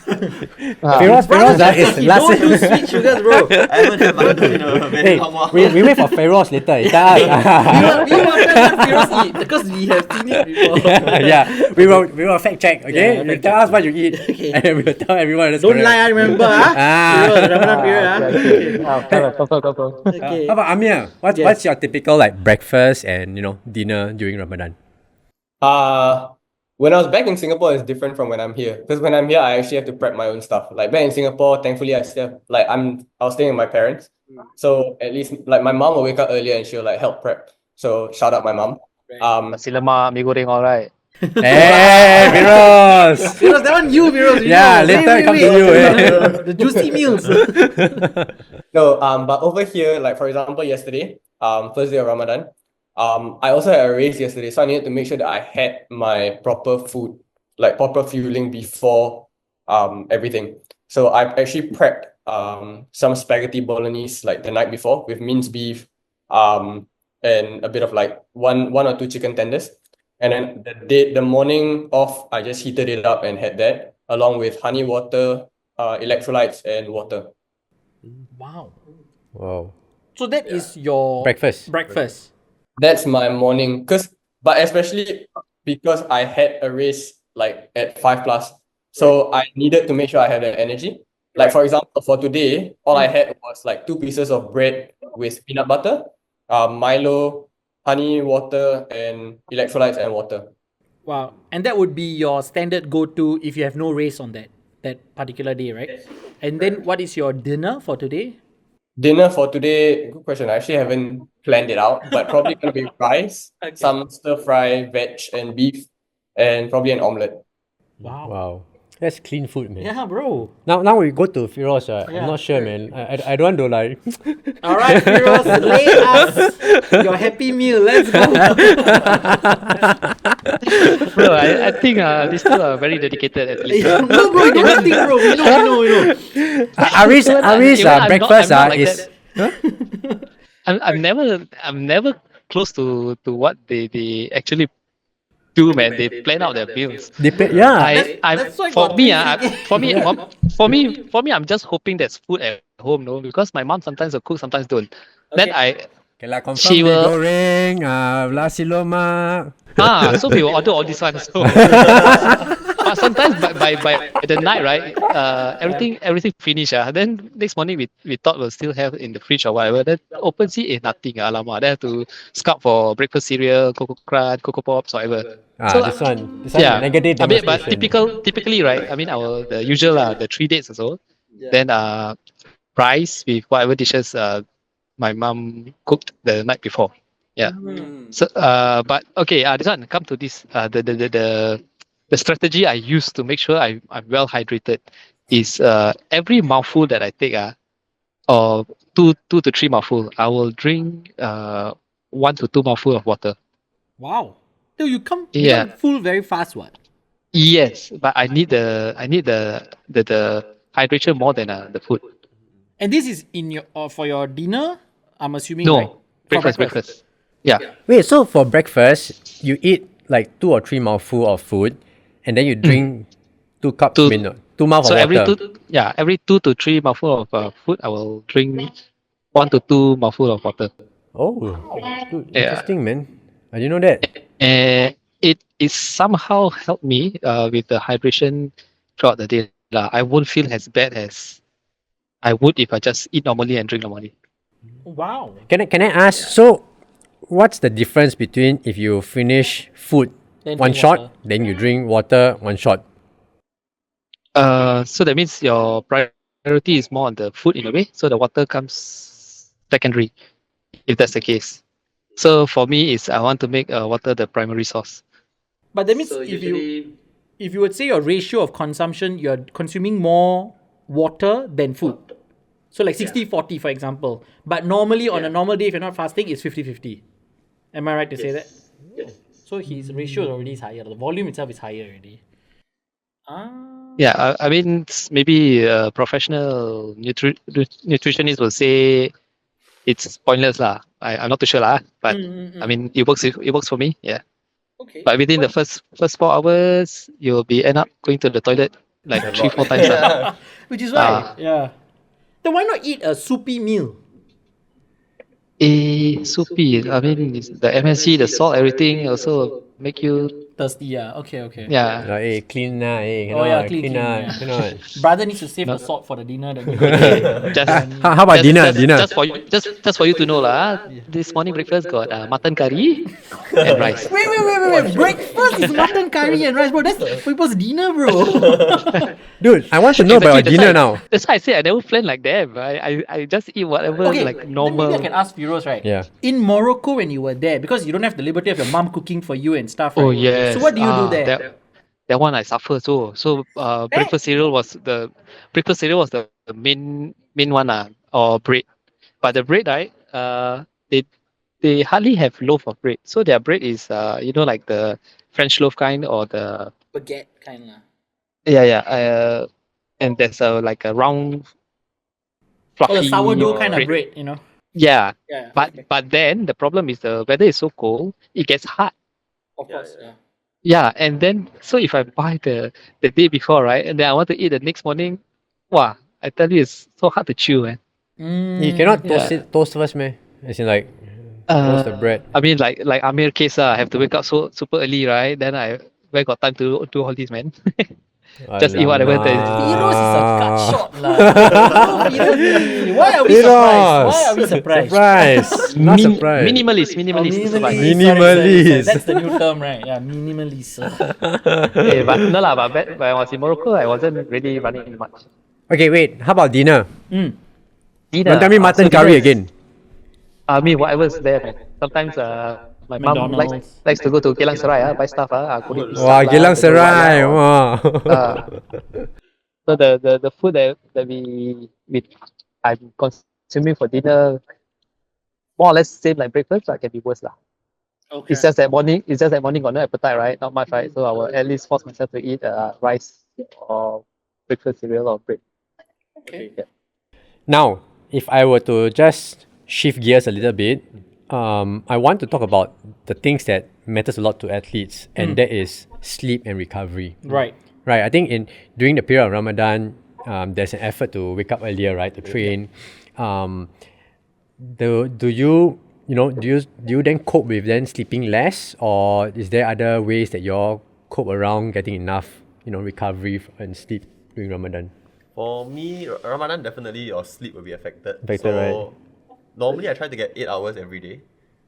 Feroz is He last. don't do sweet sugars, bro. I haven't had bandung in a very Hey, long while. we wait for Feroz later. He tell us. We want to let Feroz eat because we have seen it before. Yeah, we will fact check. Okay, Yeah, you fact tell check. us what you eat, Okay. and we will tell everyone. That's Don't correct. lie, I remember. Feroz, Ramadan period. Go. Okay. How about Amir? What's your typical like breakfast and dinner during Ramadan? When I was back in Singapore, it's different from when I'm here. Because when I'm here, I actually have to prep my own stuff. Like back in Singapore, thankfully, I was staying with my parents. So at least like my mom will wake up earlier and she'll like help prep. So shout out my mom. Nasi lemak, mee goreng, all right. Hey, Feroz! Feroz, that one you, Feroz. Yeah, later it comes to you. The juicy meals. No, but over here, like for example, yesterday, first day of Ramadan, I also had a race yesterday, so I needed to make sure that I had my proper food, like proper fueling before everything. So I actually prepped some spaghetti bolognese like the night before with minced beef, and a bit of like one or two chicken tenders. And then the morning off, I just heated it up and had that along with honey water, electrolytes, and water. Wow. Wow. So that is your Breakfast. That's my morning, but especially because I had a race like at 5+, so I needed to make sure I had the energy. Like for example, for today, all I had was like 2 pieces of bread with peanut butter, Milo, honey, water, and electrolytes and water. Wow. And that would be your standard go-to if you have no race on that particular day, right? And then what is your dinner for today? Dinner for today, good question. I actually haven't planned it out, but probably gonna be rice, some stir fry, veg and beef, and probably an omelette. Wow. That's clean food, man. Yeah, bro. Now we go to Feroz. I'm Yeah. not sure, man. I don't want to like. All right, Feroz, lay us your happy meal. Let's go. Bro, I think these two are very dedicated at least. No, bro, you don't think, bro. We know. Aris, even I'm breakfast not like is. I'm never close to what they actually do, man. They plan out their meals. Yeah. That's why For got me, busy. I'm just hoping there's food at home, no, because my mom sometimes will cook, sometimes don't. Then Okay, like confirm She she will- goreng, nasi lemak. so we will order all these ones. So. But sometimes by the night, right? Everything finish. Then next morning we thought we'll still have in the fridge or whatever. Then open see nothing. Alamak. Then have to scout for breakfast cereal, Cocoa Crunch, Cocoa Pops, whatever. So, This one yeah. negative I mean, but demonstration. typically, right? I mean, the usual the 3 dates or so. Then rice with whatever dishes my mom cooked the night before. Yeah. So but okay, this one come to this the strategy I use to make sure I'm well hydrated is every mouthful that I take or two to three mouthful, I will drink 1 to 2 mouthful of water. Wow. So you come Yeah. full very fast, what? Yes, but I need the hydration more than the food. And this is in your for your dinner, I'm assuming. No, right? For breakfast. Yeah. Wait, so for breakfast, you eat like 2 or 3 mouthful of food, and then you drink 2 cups, Two- 2 mouth So of every water. every 2 to 3 mouthful of food, I will drink 1 to 2 mouthful of water. Oh, good. Yeah. Interesting, man. I didn't know that. And it is somehow helped me with the hydration throughout the day. I won't feel as bad as I would if I just eat normally and drink normally. Wow. Can I ask? So, what's the difference between if you finish food Then one drink shot, water. then you drink water 1 shot? So that means your priority is more on the food in a way. So the water comes secondary, if that's the case. So for me, is I want to make water the primary source. But that means if you would say your ratio of consumption, you're consuming more water than food. So like 60-40, for example. But normally on a normal day, if you're not fasting, it's 50-50. Am I right to say that? Yes. So his ratio already is higher. The volume itself is higher already. Yeah, I mean, maybe a professional nutritionist will say it's pointless lah. I'm not too sure lah, but I mean, it works for me. Yeah, Okay. but within the first 4 hours, you'll be end up going to the toilet like 3-4 times. lah. Which is why. Yeah. Then why not eat a soupy meal? Soupy. I mean, the MSG, the salt, everything also make you Thirsty, yeah. Okay. yeah. Like, clean lah, Oh, yeah, clean, lah, yeah. cannot. Brother needs to save the salt for the dinner. Then Just How about dinner? Just for you to know lah. This morning breakfast got mutton curry and rice. Wait. Breakfast is mutton curry and rice, bro. That's people's dinner, bro. Dude, I want to know about your dinner now. That's why I say I never plan like that. I just eat whatever like normal. Then maybe I can ask Feroz, right? Yeah. In Morocco, when you were there, because you don't have the liberty of your mom cooking for you and stuff, right? Oh yes. So what do you do there? That one I suffer so. So breakfast cereal was the main one or bread. But the bread, right? They hardly have loaf of bread. So their bread is like the French loaf kind or the Baguette kind of. and there's like a round fluffy Or the sourdough kind of bread, you know? Yeah. Yeah. But then the problem is the weather is so cold, it gets hard. Of course, yeah. Yeah, and then so if I buy the day before, right, and then I want to eat the next morning, wow, I tell you it's so hard to chew, man. You cannot toast first, man. As in like, toast the bread. I mean, like Amir case, I have to wake up so super early, right? Then I got time to do all this, man. Just eat whatever there is. Feroz is a cut shot lah. Why are we surprised? Not surprised. Minimalist. Minimalist. That's the new term, right? Yeah, minimalist. Hey, but no lah. But when I was in Morocco, I wasn't really running much. Okay, wait. How about dinner? dinner. Don't tell me mutton so curry dinner is- again. I mean, whatever's there, man. Sometimes my mom McDonald's. likes to go to Geylang Serai, buy stuff. Kuning pisang Wah, lah, Geylang don't know what Serai. lah, or- Wah. So the food that we I'm consuming for dinner more or less same like breakfast, but can be worse lah. Okay. It's just that morning got no appetite, right? Not much, right? So I will at least force myself to eat rice or breakfast cereal or bread. Okay. Yeah. Now, if I were to just shift gears a little bit, I want to talk about the things that matters a lot to athletes, and that is sleep and recovery. Right. Right. I think during the period of Ramadan, there's an effort to wake up earlier, right, to train. Do you then cope with then sleeping less, or is there other ways that you all cope around getting enough, recovery and sleep during Ramadan? For me, Ramadan, definitely your sleep will be affected. Affected, right. Normally I try to get 8 hours every day.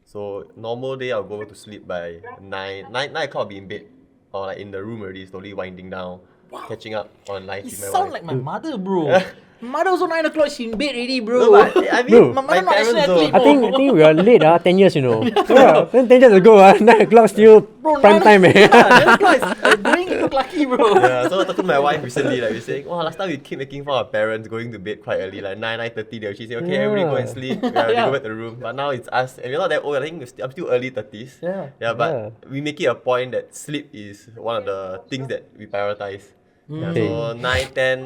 So normal day I'll go to sleep by 9 o'clock I'll be in bed. Or like in the room already, slowly winding down, catching up on life You with my sound wife. like my mother, bro. My mother also 9 o'clock, she in bed already, bro. No, but I mean, Bro. My my mother not parents actually though. athlete, I think we are late, 10 years, Yeah, 10 years ago, 9 o'clock still Bro, prime 9 time. Yeah, 9 o'clock is doing it look lucky, bro. Yeah, so I talking to my wife recently, like we're saying, wow, last time we keep making fun of our parents going to bed quite early, like 9:30. They'll actually say, okay, everybody go and sleep. Yeah, they Yeah. go back to the room. But now it's us, and we're not that old. I think I'm still early 30s. Yeah. Yeah, but Yeah. we make it a point that sleep is one of the things that we prioritize. Yeah, Okay. so 9, 10,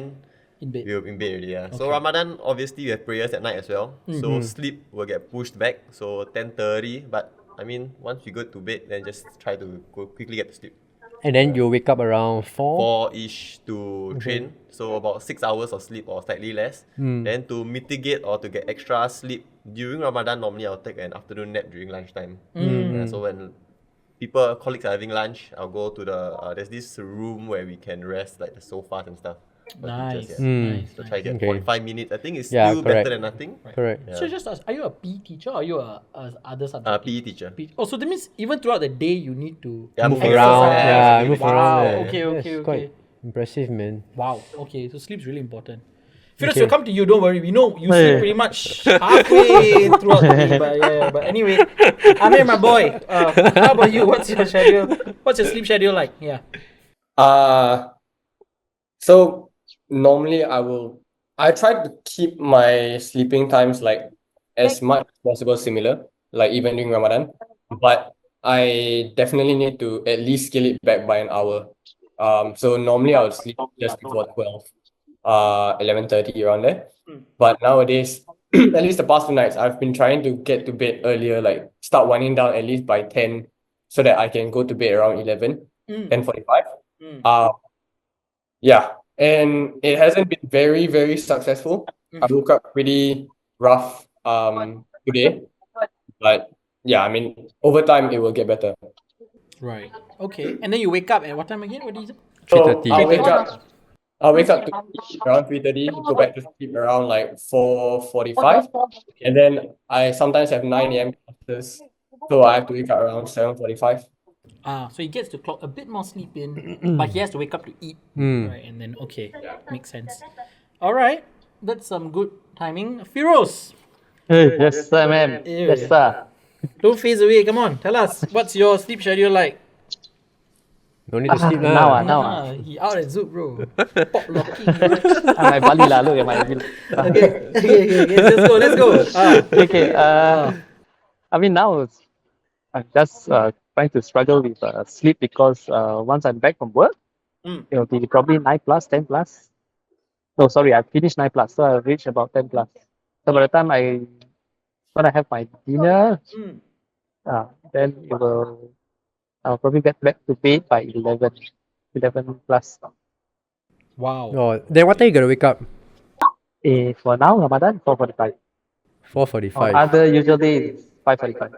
In bed. we're in bed already. Yeah. So Ramadan, obviously, we have prayers at night as well. So sleep will get pushed back. So 10:30. But I mean, once we go to bed, then just try to go quickly get to sleep. And then you wake up around 4? 4-ish to train, so about 6 hours of sleep or slightly less. Then to mitigate or to get extra sleep during Ramadan, normally I'll take an afternoon nap during lunchtime. Yeah, so when colleagues are having lunch, I'll go to there's this room where we can rest, like the sofas and stuff. for Nice. teachers, yeah. Nice. So try to get Okay. 45 minutes. I think it's Yeah, still correct. better than nothing. Correct. Yeah. So just ask, are you a PE teacher or are you a other subject? PE teacher. Oh, so that means even throughout the day you need to Yeah, Move moving around. exercise, Yeah, doing move Wow. around. exercise, Okay, Yes, okay, quite okay. impressive, man. Wow. Okay, so sleep's really important. Feroz, Okay. we'll come to you. Don't worry. We know you sleep pretty much halfway throughout the day. But yeah. But anyway, Amir, my boy. How about you? What's your schedule? What's your sleep schedule like? Yeah. So normally I try to keep my sleeping times like as much as possible similar, like even during Ramadan. But I definitely need to at least scale it back by an hour. So normally I would sleep just before 12, 11:30 around there. But nowadays, at least the past 2 nights, I've been trying to get to bed earlier, like start winding down at least by 10 so that I can go to bed around 11, 10:45. Yeah, and it hasn't been very, very successful. I woke up pretty rough today, but yeah, I mean, over time it will get better. Right. Okay. And then you wake up at what time again? What is it? So 3:30. I'll wake up to around 3:30, go back to sleep around like 4:45, and then I sometimes have 9 a.m. classes, so I have to wake up around 7:45. So he gets to clock a bit more sleep in, but he has to wake up to eat. Right. And then okay, makes sense. All right. That's some good timing. Feroz, Yes, sir, ma'am. Yeah. Yes, sir. don't phase away. Come on, tell us what's your sleep schedule like? No need to sleep Now, lah. He out at Zoop, bro. Pop locking. My Bali lah. Look at my bill. Okay. Let's go. Okay. I mean now I'm just trying to struggle with sleep because once I'm back from work, it'll be probably 9 plus, 10 plus. No, sorry, I finished 9 plus, so I'll reach about 10 plus. So by the time when I have my dinner, then I'll probably get back to bed by 11 plus. Wow. Oh, then what time you gotta wake up? For now, Ramadan, 4:45. 4:45. Other usual days, 5:45.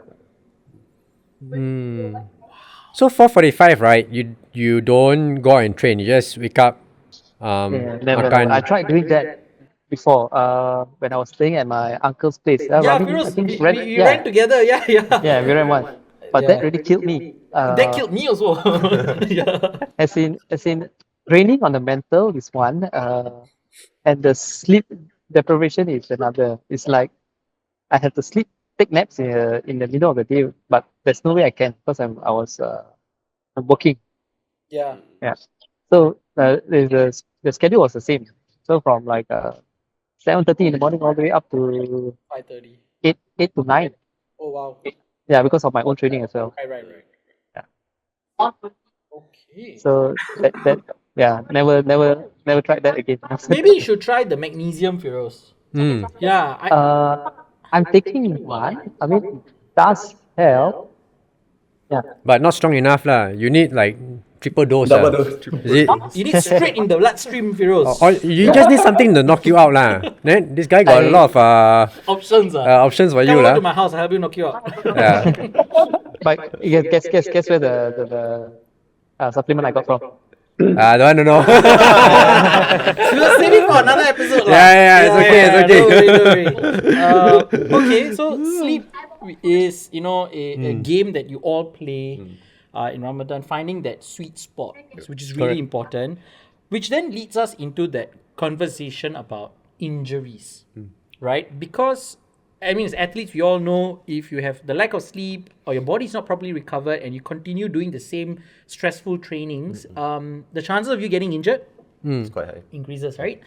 So 4:45, right? You don't go out and train. You just wake up. Never. Makan. I tried doing that before when I was staying at my uncle's place. Yeah, I mean, Feroz, I think we yeah, ran together. Yeah. yeah, we ran one. But that really killed me. That killed me also. Yeah. As in, draining on the mental is one, and the sleep deprivation is another. It's like I have to take naps in the middle of the day, but there's no way I can because I'm working. Yeah. Yeah. So the schedule was the same. So from like 7:30 in the morning all the way up to 5:30. 8 to 9. Oh wow. Yeah, because of my own training as well. Right. Yeah. Okay. So that yeah, never tried that again. Maybe you should try the magnesium, Feroz. Yeah. I'm taking one. I mean, it does help. Yeah. But not strong enough lah. You need like triple dose. Double ah. dose. Is it? You need straight in the bloodstream, Feroz. Or you just need something to knock you out lah. Then this guy got a lot of Options. options for you Come over lah. to my house. I'll help you knock you out. Yeah. But guess where the supplement I got from. I don't want to know. We'll save it for another episode. Yeah, it's okay, it's okay. Don't worry. Okay, so sleep is a game that you all play in Ramadan, finding that sweet spot, which is really important, which then leads us into that conversation about injuries, right? Because I mean, as athletes, we all know if you have the lack of sleep or your body's not properly recovered and you continue doing the same stressful trainings, the chances of you getting injured It's quite high. increases, right?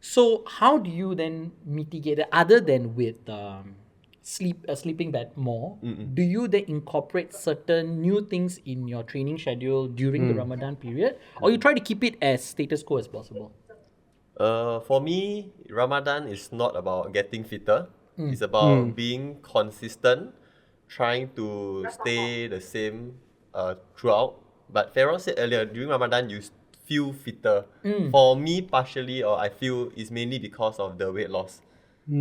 So how do you then mitigate it other than with sleeping that more? Do you then incorporate certain new things in your training schedule during the Ramadan period, or you try to keep it as status quo as possible? For me, Ramadan is not about getting fitter. It's about being consistent, trying to stay the same throughout. But Feroz said earlier, during Ramadan, you feel fitter. For me, partially, or I feel it's mainly because of the weight loss.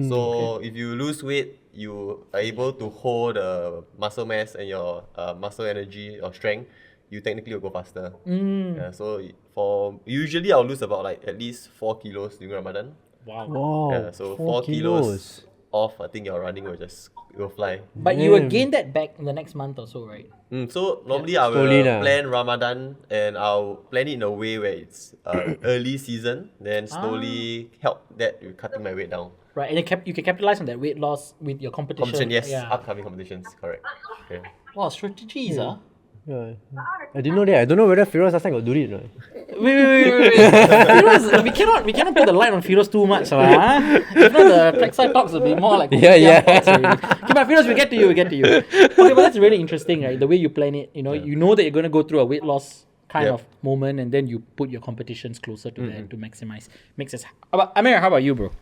So if you lose weight, you are able to hold the muscle mass and your muscle energy or strength. You technically will go faster. Yeah, so usually I'll lose about like at least 4 kilos during Ramadan. Wow. Yeah, so 4 kilos off, I think your running will fly. But you will gain that back in the next month or so, right? So normally I will Slowly lah. plan Ramadan and I'll plan it in a way where it's early season, then slowly help that with cutting my weight down. Right, and you can capitalize on that weight loss with your competition. Competition, yes, Yeah. upcoming competitions, correct. Okay. Wow, strategies, Yeah. I didn't know that. I don't know whether Feroz last time got do it or not. Wait. Feroz, we cannot put the light on Feroz too much, If not, the trackside talks will be more like Yeah. talks already. Okay, but Feroz, we get to you. Okay, but that's really interesting, right? The way you plan it, you know that you're going to go through a weight loss kind of moment, and then you put your competitions closer to that to maximize. Makes sense. Amir, how about you, bro?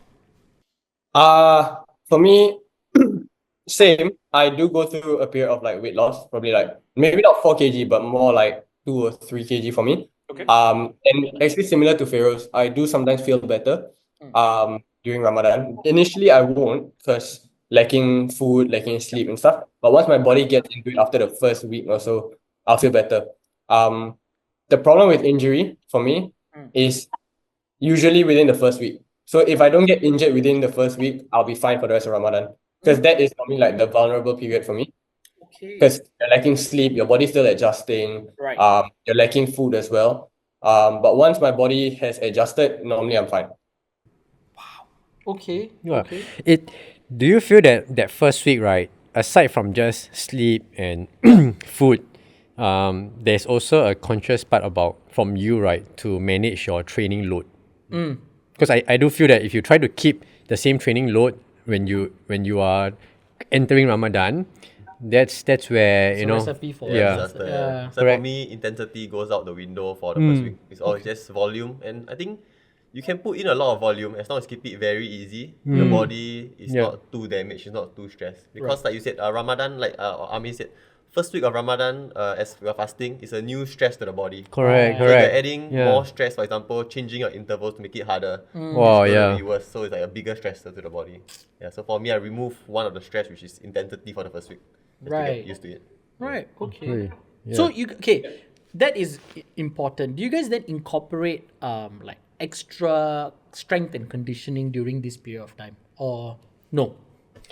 For me, same. I do go through a period of like weight loss, probably like maybe not 4 kg, but more like 2 or 3 kg for me. Okay. And actually similar to Feroz, I do sometimes feel better during Ramadan. Initially, I won't because lacking food, lacking sleep and stuff. But once my body gets into it after the first week or so, I'll feel better. The problem with injury for me is usually within the first week. So if I don't get injured within the first week, I'll be fine for the rest of Ramadan. Because that is normally like the vulnerable period for me. Okay. Because you're lacking sleep, your body's still adjusting. Right. You're lacking food as well. But once my body has adjusted, normally I'm fine. Okay. Yeah. Okay. Do you feel that first week, right, aside from just sleep and food, there's also a conscious part from you, right, to manage your training load? Because I do feel that if you try to keep the same training load when you are entering Ramadan, that's where It's a you know recipe for Disaster. Yeah. So Correct. for me, intensity goes out the window for the first week. It's all just volume, and I think you can put in a lot of volume as long as keep it very easy. Your body is not too damaged, it's not too stressed. Because like you said, Ramadan, like Amir said, first week of Ramadan, as we are fasting, is a new stress to the body. correct. So you're adding more stress, for example, changing your intervals to make it harder. Wow, It's gonna yeah. be worse. So it's like a bigger stressor to the body. Yeah. So for me, I remove one of the stress, which is intensity for the first week. Just to Right. get used to it. Right. Okay. Really? So that is important. Do you guys then incorporate like extra strength and conditioning during this period of time, or no?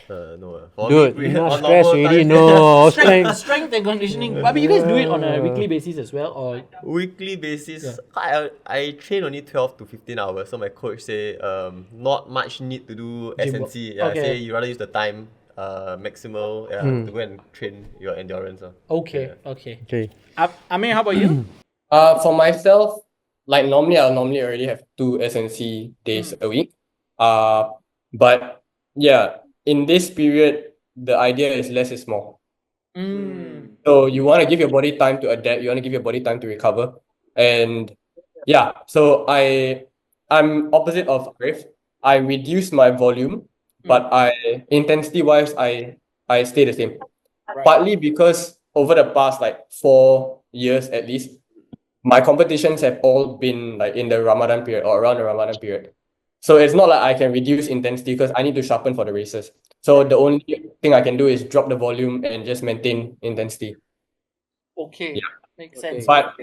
No. For Dude, me, enough on stress normal already, times, no. Strength and conditioning. I mean, you guys do it on a weekly basis as well, or weekly basis, I train only 12 to 15 hours. So my coach say not much need to do Gym work. SNC. Yeah, Okay. say you rather use the time maximal to go and train your endurance. okay. Okay. Amir, how about you? For myself, like normally I'll normally already have 2 SNC days a week. But yeah, in this period, the idea is less is more. So you want to give your body time to adapt. You want to give your body time to recover, and yeah. So I'm opposite of Arif. I reduce my volume, but intensity wise I stay the same. Partly because over the past like 4 years at least, my competitions have all been like in the Ramadan period or around the Ramadan period. So it's not like I can reduce intensity because I need to sharpen for the races. So the only thing I can do is drop the volume and just maintain intensity. Okay, makes sense. But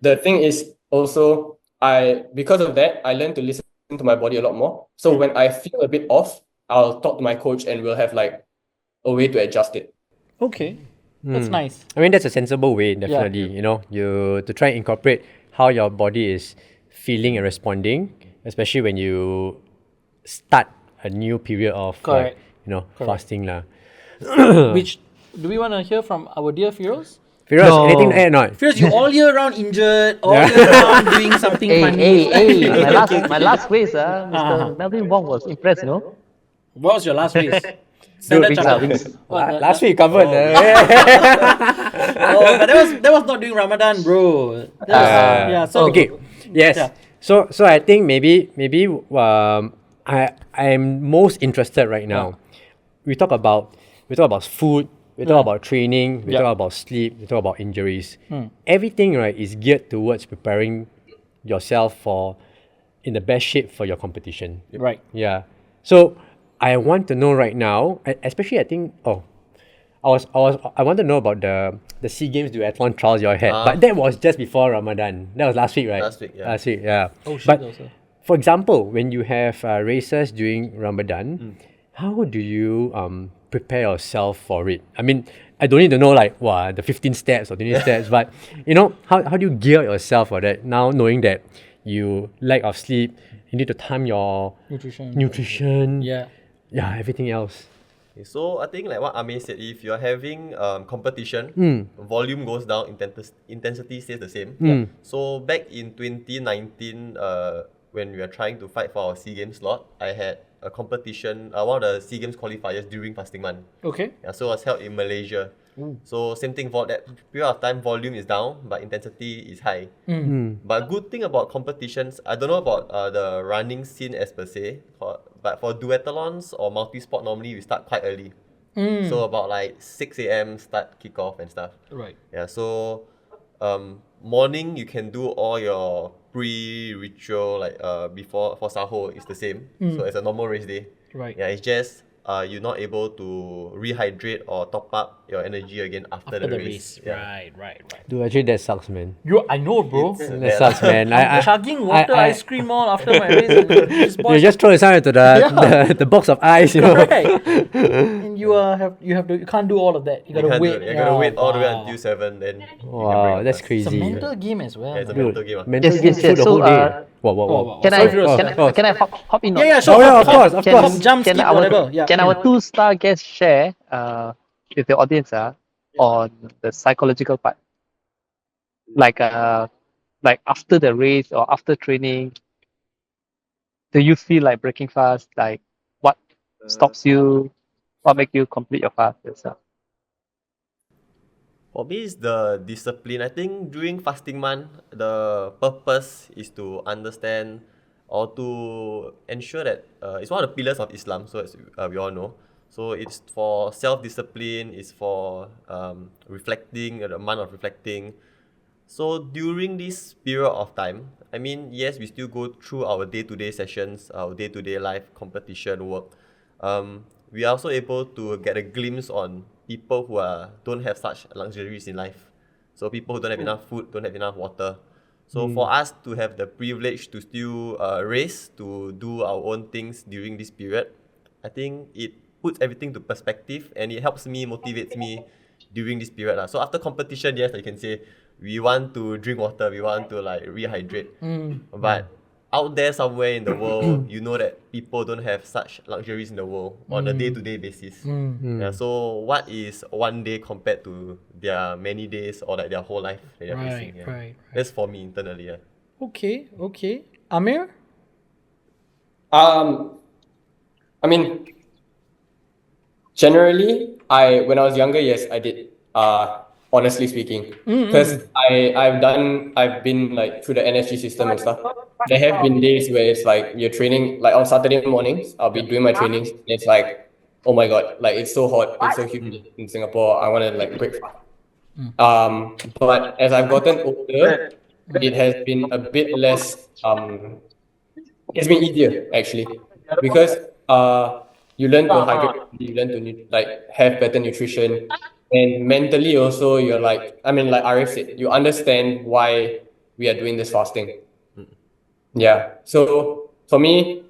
the thing is also because of that I learned to listen to my body a lot more. So when I feel a bit off, I'll talk to my coach and we'll have like a way to adjust it. Okay, that's nice. I mean, that's a sensible way, definitely. You know, you to try and incorporate how your body is feeling and responding, especially when you start a new period of Correct. fasting lah. Which do we want to hear from our dear Feroz? Feroz, No. anything to add or not? Feroz, you all year round injured, all year round doing something funny. Hey, my last race, Mr. Melvin Wong was impressed, you know. What was your last race? Dude, Standard wings, Chartered. Last week you covered. Oh, but that was not during Ramadan, bro. Yeah. So Okay. Yes. Yeah. So I think maybe I'm most interested right now. We talk about food. We talk about training. We talk about sleep. We talk about injuries. Everything right is geared towards preparing yourself in the best shape for your competition. Right. Yeah. So I want to know right now, especially I think I want to know about the SEA Games duathlon trials you all had, but that was just before Ramadan. That was last week, right? Last week, yeah. Last week, yeah. Oh shit, But also. for example, when you have races during Ramadan, how do you prepare yourself for it? I mean, I don't need to know like the 15 steps or 20 steps, but how do you gear yourself for that now, knowing that you lack of sleep, you need to time your nutrition, Yeah. everything else. Okay, so I think like what Amir said, if you're having competition, volume goes down, intensity stays the same. So back in 2019, when we were trying to fight for our SEA Games slot, I had a competition, one of the SEA Games qualifiers during fasting month. Okay. Yeah, so it was held in Malaysia. So same thing for that period of time, volume is down, but intensity is high. But good thing about competitions, I don't know about the running scene as per se, but for duathlons or multi-sport, normally we start quite early. So about like 6 a.m. start kickoff and stuff. Right. Yeah, so morning you can do all your pre-ritual like before for sahur is the same. So it's a normal race day. Right. Yeah, it's just you're not able to rehydrate or top up your energy again after the race. Yeah. Right. Dude, actually that sucks, man. I know, bro. That sucks, man. I'm chugging water, ice cream all after my race. And this boy You just throw it into the box of ice, right. And you can't do all of that. You You gotta can't wait. do it. You gotta wait all the way wow. until 7, then you can bring Wow, up that's first. It's a crazy. mental game as well. Yeah, it's a man. mental game. Mental Yes, games yes, yes. the So, whole day. Wow. Can Sorry, Feroz. can I hop in? Yeah, on- sure. Oh, yeah, of Hop, course, of can course. Jump, skip, whatever. Yeah. Can our 2-star guest share with the audience on the psychological part? Like after the race or after training, do you feel like breaking fast? Like what stops you? What make you complete your fast yourself? For me, it's the discipline. I think during fasting month, the purpose is to understand or to ensure that it's one of the pillars of Islam, so as we all know. So it's for self-discipline, it's for reflecting, the month of reflecting. So during this period of time, I mean, yes, we still go through our day-to-day sessions, our day-to-day life, competition, work. We are also able to get a glimpse on people who don't have such luxuries in life. So people who don't have enough food, don't have enough water. So for us to have the privilege to still race, to do our own things during this period, I think it puts everything to perspective, and it helps me, motivates me during this period. So after competition, yes, I can say we want to drink water, we want to like rehydrate. But out there somewhere in the world, you know that people don't have such luxuries in the world on a day-to-day basis. So what is one day compared to their many days or like their whole life that they're facing? Right. That's for me internally. Okay. Amir? I mean, generally, when I was younger, yes, I did. Honestly speaking, because I've been like through the NSG system and stuff. There have been days where it's like you're training, like on Saturday mornings, I'll be doing my trainings. And it's like, oh my god, like it's so hot, it's so humid in Singapore. I want to like break fast. But as I've gotten older, it has been a bit less. It's been easier actually, because you learn to hydrate, you learn to like have better nutrition, and mentally also you're like, I mean, like Arif said, you understand why we are doing this fasting. Yeah. So for me,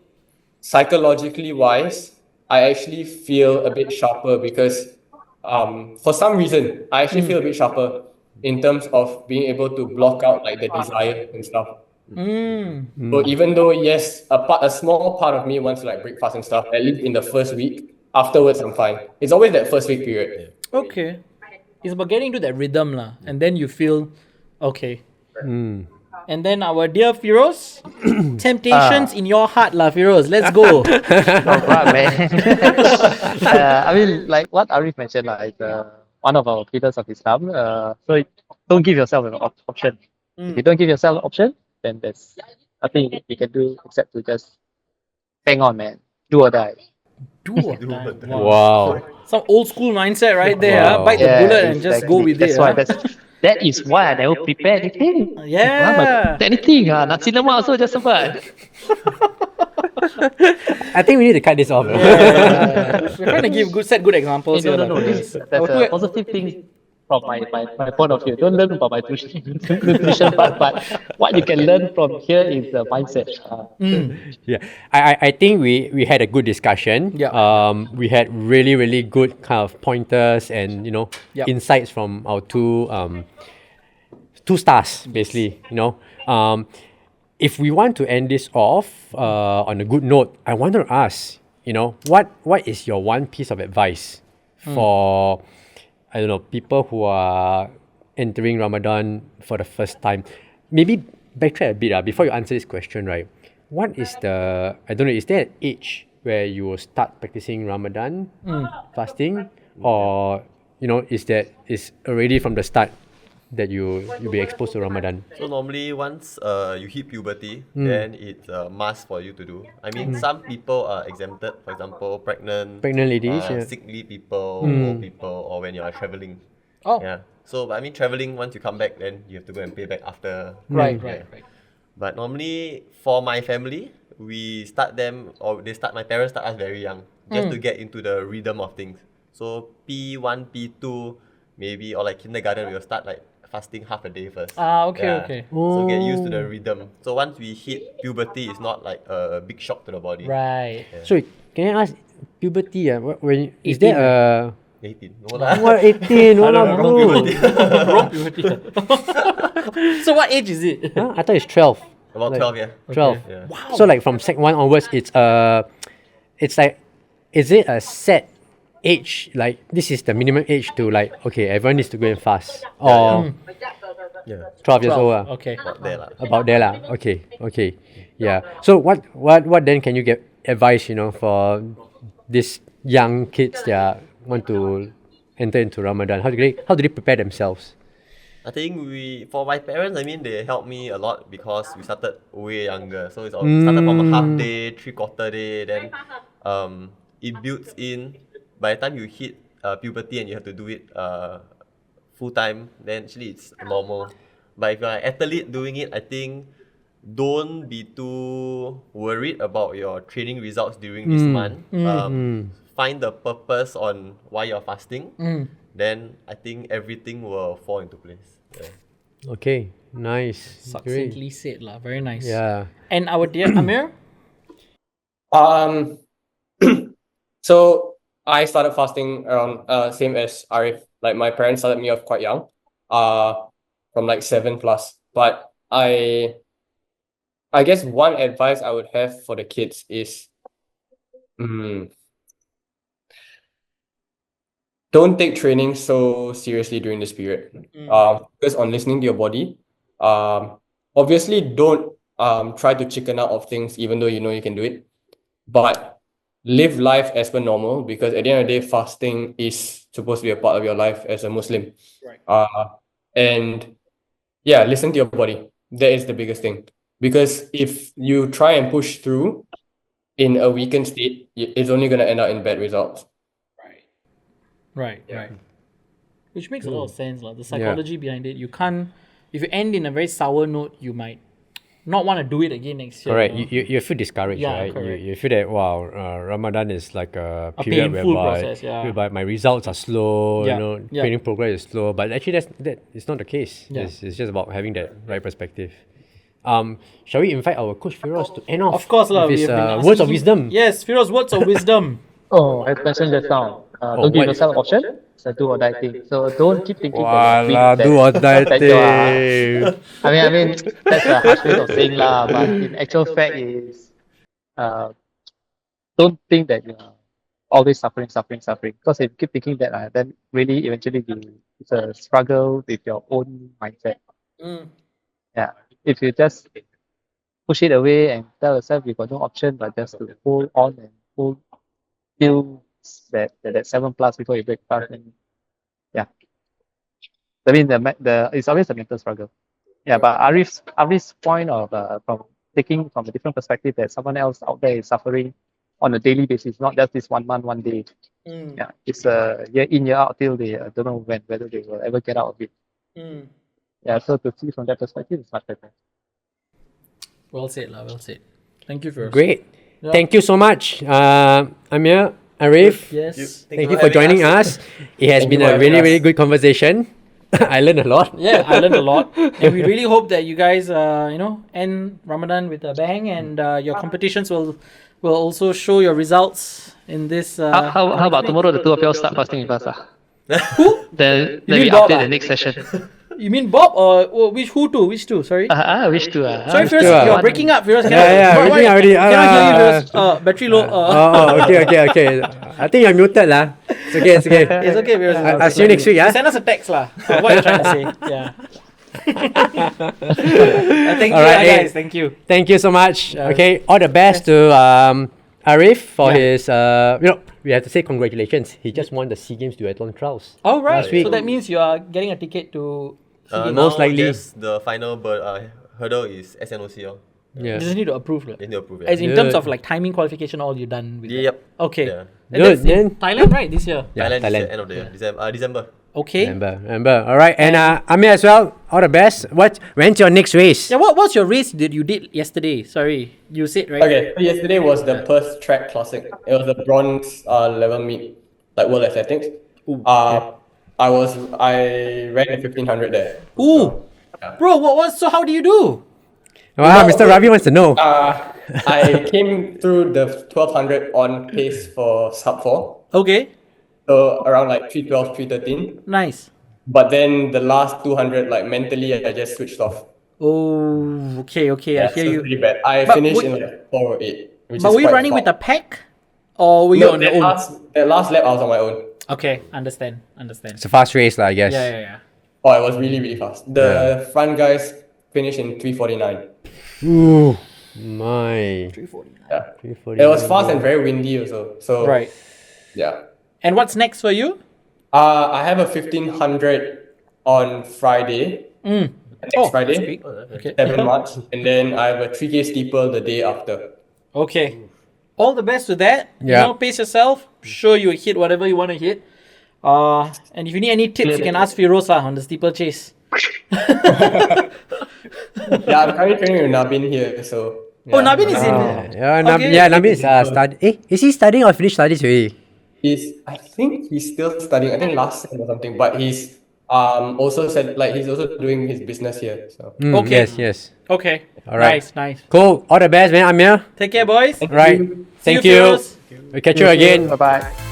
psychologically wise, I actually feel a bit sharper because for some reason I actually feel a bit sharper in terms of being able to block out like the desire and stuff. So even though yes, a small part of me wants to like break fast and stuff, at least in the first week, afterwards I'm fine. It's always that first week period. Okay. It's about getting into that rhythm lah, and then you feel okay. And then our dear Feroz, temptations in your heart lah, Feroz. Let's go. No problem, man. I mean, like what Arif mentioned, like one of our pillars of Islam. So don't give yourself an option. If you don't give yourself an option, then there's nothing you can do except to just hang on, man. Do or die. Do or die. Wow. Some old school mindset right there. Wow. Bite the bullet and just go with that's it. Why, that is why I never prepare anything. Yeah. Anything, nasi lemak also just sempat. I think we need to cut this off. We're trying to give set good examples here. No. That's a positive thing from my point of view. Don't learn about my nutrition part, but what you can learn from here is the mindset. Yeah, I think we had a good discussion. Yeah. We had really good kind of pointers and Yep. insights from our two stars basically. If we want to end this off on a good note, I want to ask, what is your one piece of advice for people who are entering Ramadan for the first time? Maybe backtrack a bit before you answer this question, right? What is is there an age where you will start practicing Ramadan fasting, or is already from the start that you'll be exposed to Ramadan? So normally once you hit puberty, then it's a must for you to do. I mean, some people are exempted, for example, pregnant ladies, sickly people, old people, or when you are traveling. Oh. Yeah. So, but I mean, traveling, once you come back, then you have to go and pay back after. Right. But normally, for my family, my parents start us very young, just to get into the rhythm of things. So P1, P2, maybe, or like kindergarten, we'll start like fasting half a day first. Okay. So get used to the rhythm. So once we hit puberty, it's not like a big shock to the body. Right. Yeah. So can I ask, puberty, is there a 18. No lah. what 18? What Wrong bro? puberty. Wrong puberty. So what age is it? Huh? I thought it's 12. About 12, yeah. 12. Yeah. Wow. So like from sec 1 onwards, it's like, is it a set age? Like this is the minimum age to like, okay, everyone needs to go and fast, or Yeah. 12 years old? Okay. About there lah. About there lah. Okay. Yeah. So what then can you get advice, for these young kids that want to enter into Ramadan? How do they prepare themselves? I think for my parents, I mean, they helped me a lot because we started way younger. So it's all started from a half day, 3/4 day, then it builds in. By the time you hit puberty and you have to do it full time, then actually it's normal. But if you're an athlete doing it, I think don't be too worried about your training results during this month. Find the purpose on why you're fasting. Then I think everything will fall into place. Yeah. Okay, nice. Succinctly said lah. Very nice. Yeah. And our dear Amir? So I started fasting around same as Arif. Like my parents started me off quite young, from like 7 plus. But I guess one advice I would have for the kids is, don't take training so seriously during this period. Focus on listening to your body. Obviously don't try to chicken out of things even though you know you can do it. But live life as per normal, because at the end of the day, fasting is supposed to be a part of your life as a Muslim. Right. And yeah, listen to your body. That is the biggest thing. Because if you try and push through in a weakened state, it's only going to end up in bad results. Right. Which makes a lot of sense. The psychology behind it. You can't, if you end in a very sour note, you might not want to do it again next year. Correct. You know? You feel discouraged, Yeah, right? correct. You feel that, wow, Ramadan is like a period painful whereby, process, yeah. whereby my results are slow, Yeah, you know, yeah. training progress is slow. But actually, that is not the case. Yeah. It's just about having that right perspective. Shall we invite our Coach Feroz to end off Of course, with we his have been asking words of him- wisdom? Yes, Feroz, words of wisdom. Oh, as mentioned just now, don't give what- yourself option. It's a do or die thing. So don't keep thinking Voila, that do or die that you are. thing. I mean, that's a harsh way of saying lah. But in actual fact is, don't think that you are always suffering. Because if you keep thinking that, then really eventually it's a struggle with your own mindset. Yeah. If you just push it away and tell yourself you've got no option but just to hold on and hold till that 7 plus before you break fast, and yeah. I mean it's always a mental struggle. Yeah, but Arif's point of from taking from a different perspective that someone else out there is suffering on a daily basis, not just this 1 month, 1 day. Yeah, it's a year in, year out till they don't know whether they will ever get out of it. Yeah, so to see from that perspective is much better. Well said, well said. Thank you, Feroz. Great. Yeah. Thank you so much, Amir, Arif. Yes. Thank you for joining us. It has been a really, really good conversation. I learned a lot. Yeah, I learned a lot, and we really hope that you guys, end Ramadan with a bang, and your competitions will also show your results in this. How about tomorrow the two of you all start fasting with us? Who? Then You we mean Bob, update ah? the next session. You mean Bob or which two? Sorry. I wish to. Sorry, Feroz, you're breaking up, Feroz. Yeah, breaking up already. Cannot hear you, Feroz. Battery low. Okay. I think I'm muted lah. It's okay. It's okay, Feroz. I'll see you next week, yeah? Send us a text lah. What you're trying to say? Yeah. Thank you, Alright, guys. Thank you. Thank you so much. Okay, all the best to Arif for his. We have to say congratulations. He just won the SEA Games duathlon trials. Oh, right. Last week. So that means you are getting a ticket to. Most likely. Just the final hurdle is SNOC. Yeah. You just need to approve. They need to approve it. As in terms Good. of like timing qualification, all you done with that? Yep. Okay. Yeah. And Good, that's in then. Thailand, right? This year. Yeah, Thailand is Thailand. the end of the year. December. Okay. Remember. All right, and Amir as well. All the best. When's your next race? Yeah, what's your race that you did yesterday? Sorry, you said, right? Okay, so yesterday was the Perth Track Classic. It was the bronze level meet, like World Athletics. I ran the 1500 there. Ooh. Bro, so how do you do? Wow, Mr. Ravi wants to know. I came through the 1200 on pace for sub 4. Okay. So around like 312, 313. Nice. But then the last 200, like mentally, I just switched off. Oh, okay. I Yeah, hear so you. pretty bad. I But finished would- in like 408. Which But is were you quite running with a fast. pack? Or were you on your own? That last lap, I was on my own. Okay, understand. It's a fast race, I guess. Yeah. Oh, it was really, really fast. The front guys finished in 349. Ooh, my. 349. Yeah. 349. It was fast and very windy also. So Right. yeah. And what's next for you? I have a 1500 on Friday. Next Friday, that's big. Okay. 7 March. And then I have a 3K steeple the day after. Okay. All the best with that. Yeah. Pace yourself. Sure you hit whatever you want to hit. And if you need any tips, you can ask Feroz on the steeplechase. Yeah, I'm currently training with Nabin here, so. Oh, yeah. Nabin is in. Nabi is studying. Is he studying or finished studies already? I think he's still studying. I think last sem or something. But he's also said like he's also doing his business here. So Okay. Yes. Okay. All right. Nice. Cool. All the best, man, Amir. Take care, boys. Right. Thank See you, you. Feroz. We'll catch you again. Bye bye.